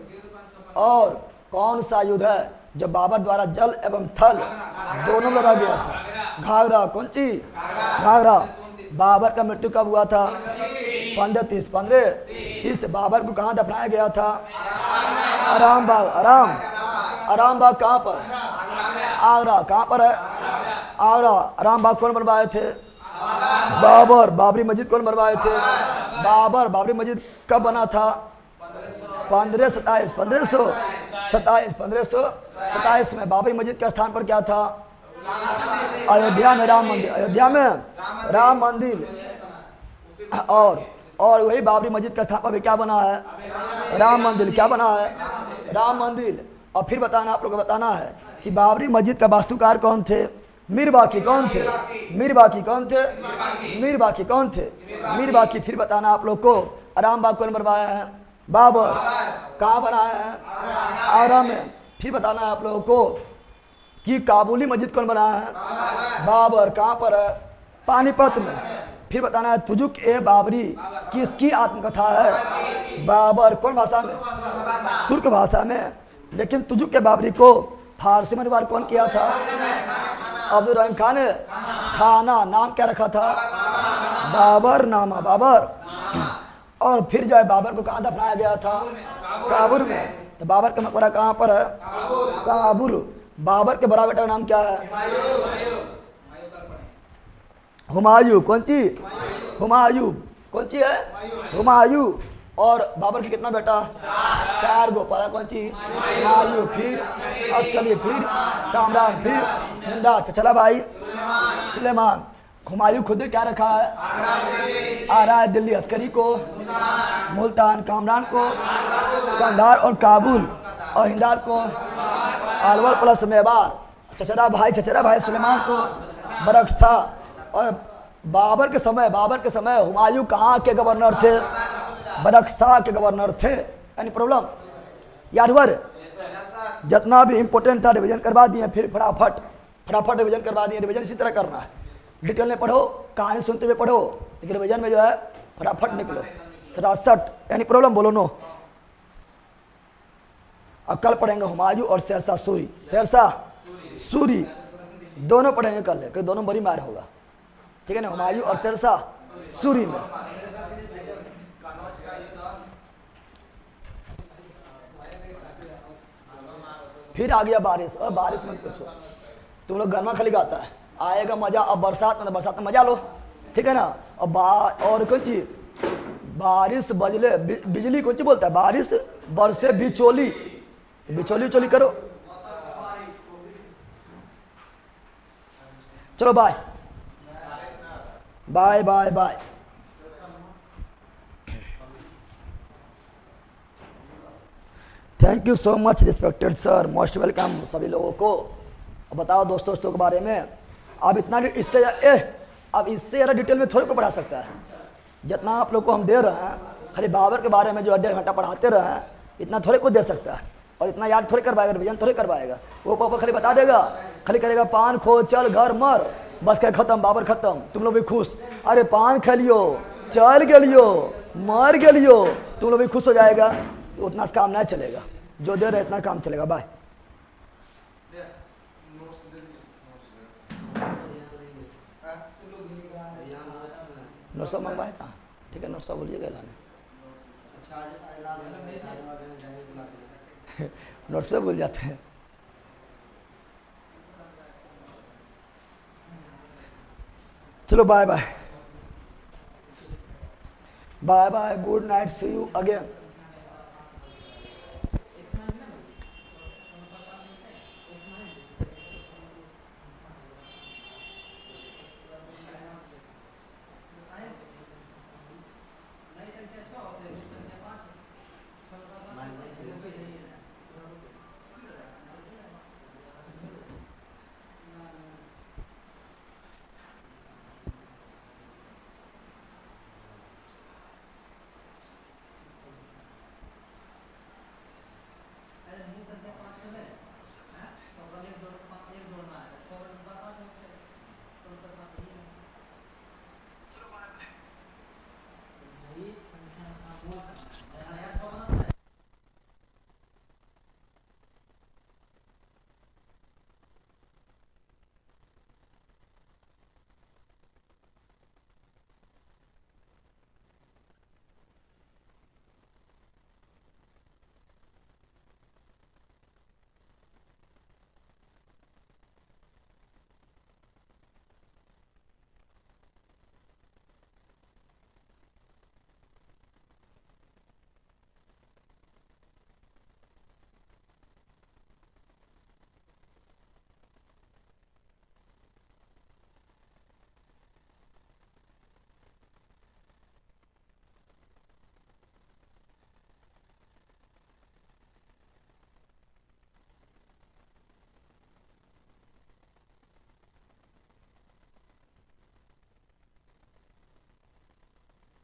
और कौन सा युद्ध है जो बाबर द्वारा जल एवं थल दोनों लड़ा गया था? घाघरा। कौन सी? घाघरा। बाबर का मृत्यु कब हुआ था? 1530। 1530। बाबर को कहाँ दफनाया गया था? आराम बाग। आराम बाग कहाँ पर? आगरा। कहाँ पर है? आगरा। आराम बाग कौन बनवाए थे? बाबर। बाबरी मस्जिद कौन बनवाए थे? बाबर। बाबरी मस्जिद कब बना था? 1527। 1527 में बाबरी मस्जिद के स्थान पर क्या था? अयोध्या में राम मंदिर। अयोध्या में राम मंदिर। और वही बाबरी मस्जिद के स्थान पर भी क्या बना है? राम मंदिर। क्या बना है? राम मंदिर। और फिर बताना, आप लोग को बताना है कि बाबरी मस्जिद का वास्तुकार कौन थे? मीर बाकी। कौन थे? मीर बाकी। कौन थे? मीर बाकी। कौन थे? मीर बाकी। फिर बताना आप लोग को आराम बाग कौन बनवाया है? बाबर। कहाँ बनाया है? आगरा में। फिर बताना आप लोगों को कि काबुली मस्जिद कौन बनाया है? बाबर। कहाँ पर है? पानीपत में। फिर बताना है तुजुक ए बाबरी किसकी आत्मकथा है? बाबर। कौन भाषा में? तुर्क भाषा में। लेकिन तुजुक ए बाबरी को फारसी में अनुवाद कौन किया था? अब्दुल रहीम खान ने। खाना नाम क्या रखा था? बाबर नामा। बाबर। और फिर जो है बाबर को कहाँ दफनाया गया था? काबुल में। तो बाबर का मकबरा कहाँ पर है? काबुल। बाबर के बड़ा बेटा का नाम क्या है? हुमायूं। कौन सी? हुमायूं। कौन सी है? हुमायूं। और बाबर के कितना बेटा? 4 गो। पहला कौन सी? हुमायूं। फिर अस्कली। फिर कामरान। फिर हिंदा। चचला भाई सुलेमान। हुमायूं खुद ने क्या रखा है? आरा है दिल्ली। अस्करी को मुल्तान। कामरान को कंधार और काबुल। और हिंदार को अलवर प्लस मेवाड़। चचरा भाई सुलेमान को बरक्सा। और बाबर के समय हुमायूं कहाँ के गवर्नर थे? बरक्सा के गवर्नर थे। यानी प्रॉब्लम याद हुआ? जितना भी इंपॉर्टेंट था रिवीजन करवा दिए। फिर फटाफट रिवीजन करवा दिए। रिवीजन इसी तरह करना है। डिटेल में पढ़ो, कहानी सुनते हुए पढ़ो, लेकिन रिवीजन में जो है फटाफट निकलो। 67 यानी प्रॉब्लम बोलो नो। अब कल पढ़ेंगे हुमायूं और शेरशाह सूरी। शेरशाह सूरी दोनों पढ़ेंगे कल, क्योंकि दोनों बड़ी मार होगा, ठीक है ना। हुमायूं और शेरशाह सूरी में। फिर आ गया बारिश, और बारिश मत पूछो, तुम लोग गर्मा खाली गाता है, आएगा मजा। अब बरसात में, तो बरसात में मजा लो, ठीक है ना। और कौन चीज, बारिश बजले, बिजली कौन चीज बोलता है, बारिश बरसे बिचौली, बिचौली उचौली करो। चलो bye bye bye bye. Thank you so much respected sir, most welcome सभी लोगों को। अब बताओ दोस्तों के बारे में। अब इतना इससे अब इससे ज़्यादा डिटेल में थोड़ी को पढ़ा सकता है, जितना आप लोग को हम दे रहे हैं। खाली बाबर के बारे में जो 1.5 घंटा पढ़ाते रहे हैं, इतना थोड़े को दे सकता है, और इतना याद थोड़े करवाएगा, रिविजन थोड़े करवाएगा। वो पापा खाली बता देगा, खाली करेगा पान खो चल घर मर, बस क्या खत्म, बाबर खत्म, तुम लोग भी खुश। अरे पान खेलियो, चल गलियो, मर गलियो, तुम लोग भी खुश हो जाएगा। उतना काम नहीं चलेगा, जो दे रहे इतना काम चलेगा। बाय। नोट्स मंगवाए कहाँ, ठीक है, नोट्स बोलिएगा लाने। नोट्स पे भूल जाते हैं। चलो bye bye bye bye, good night, see you again.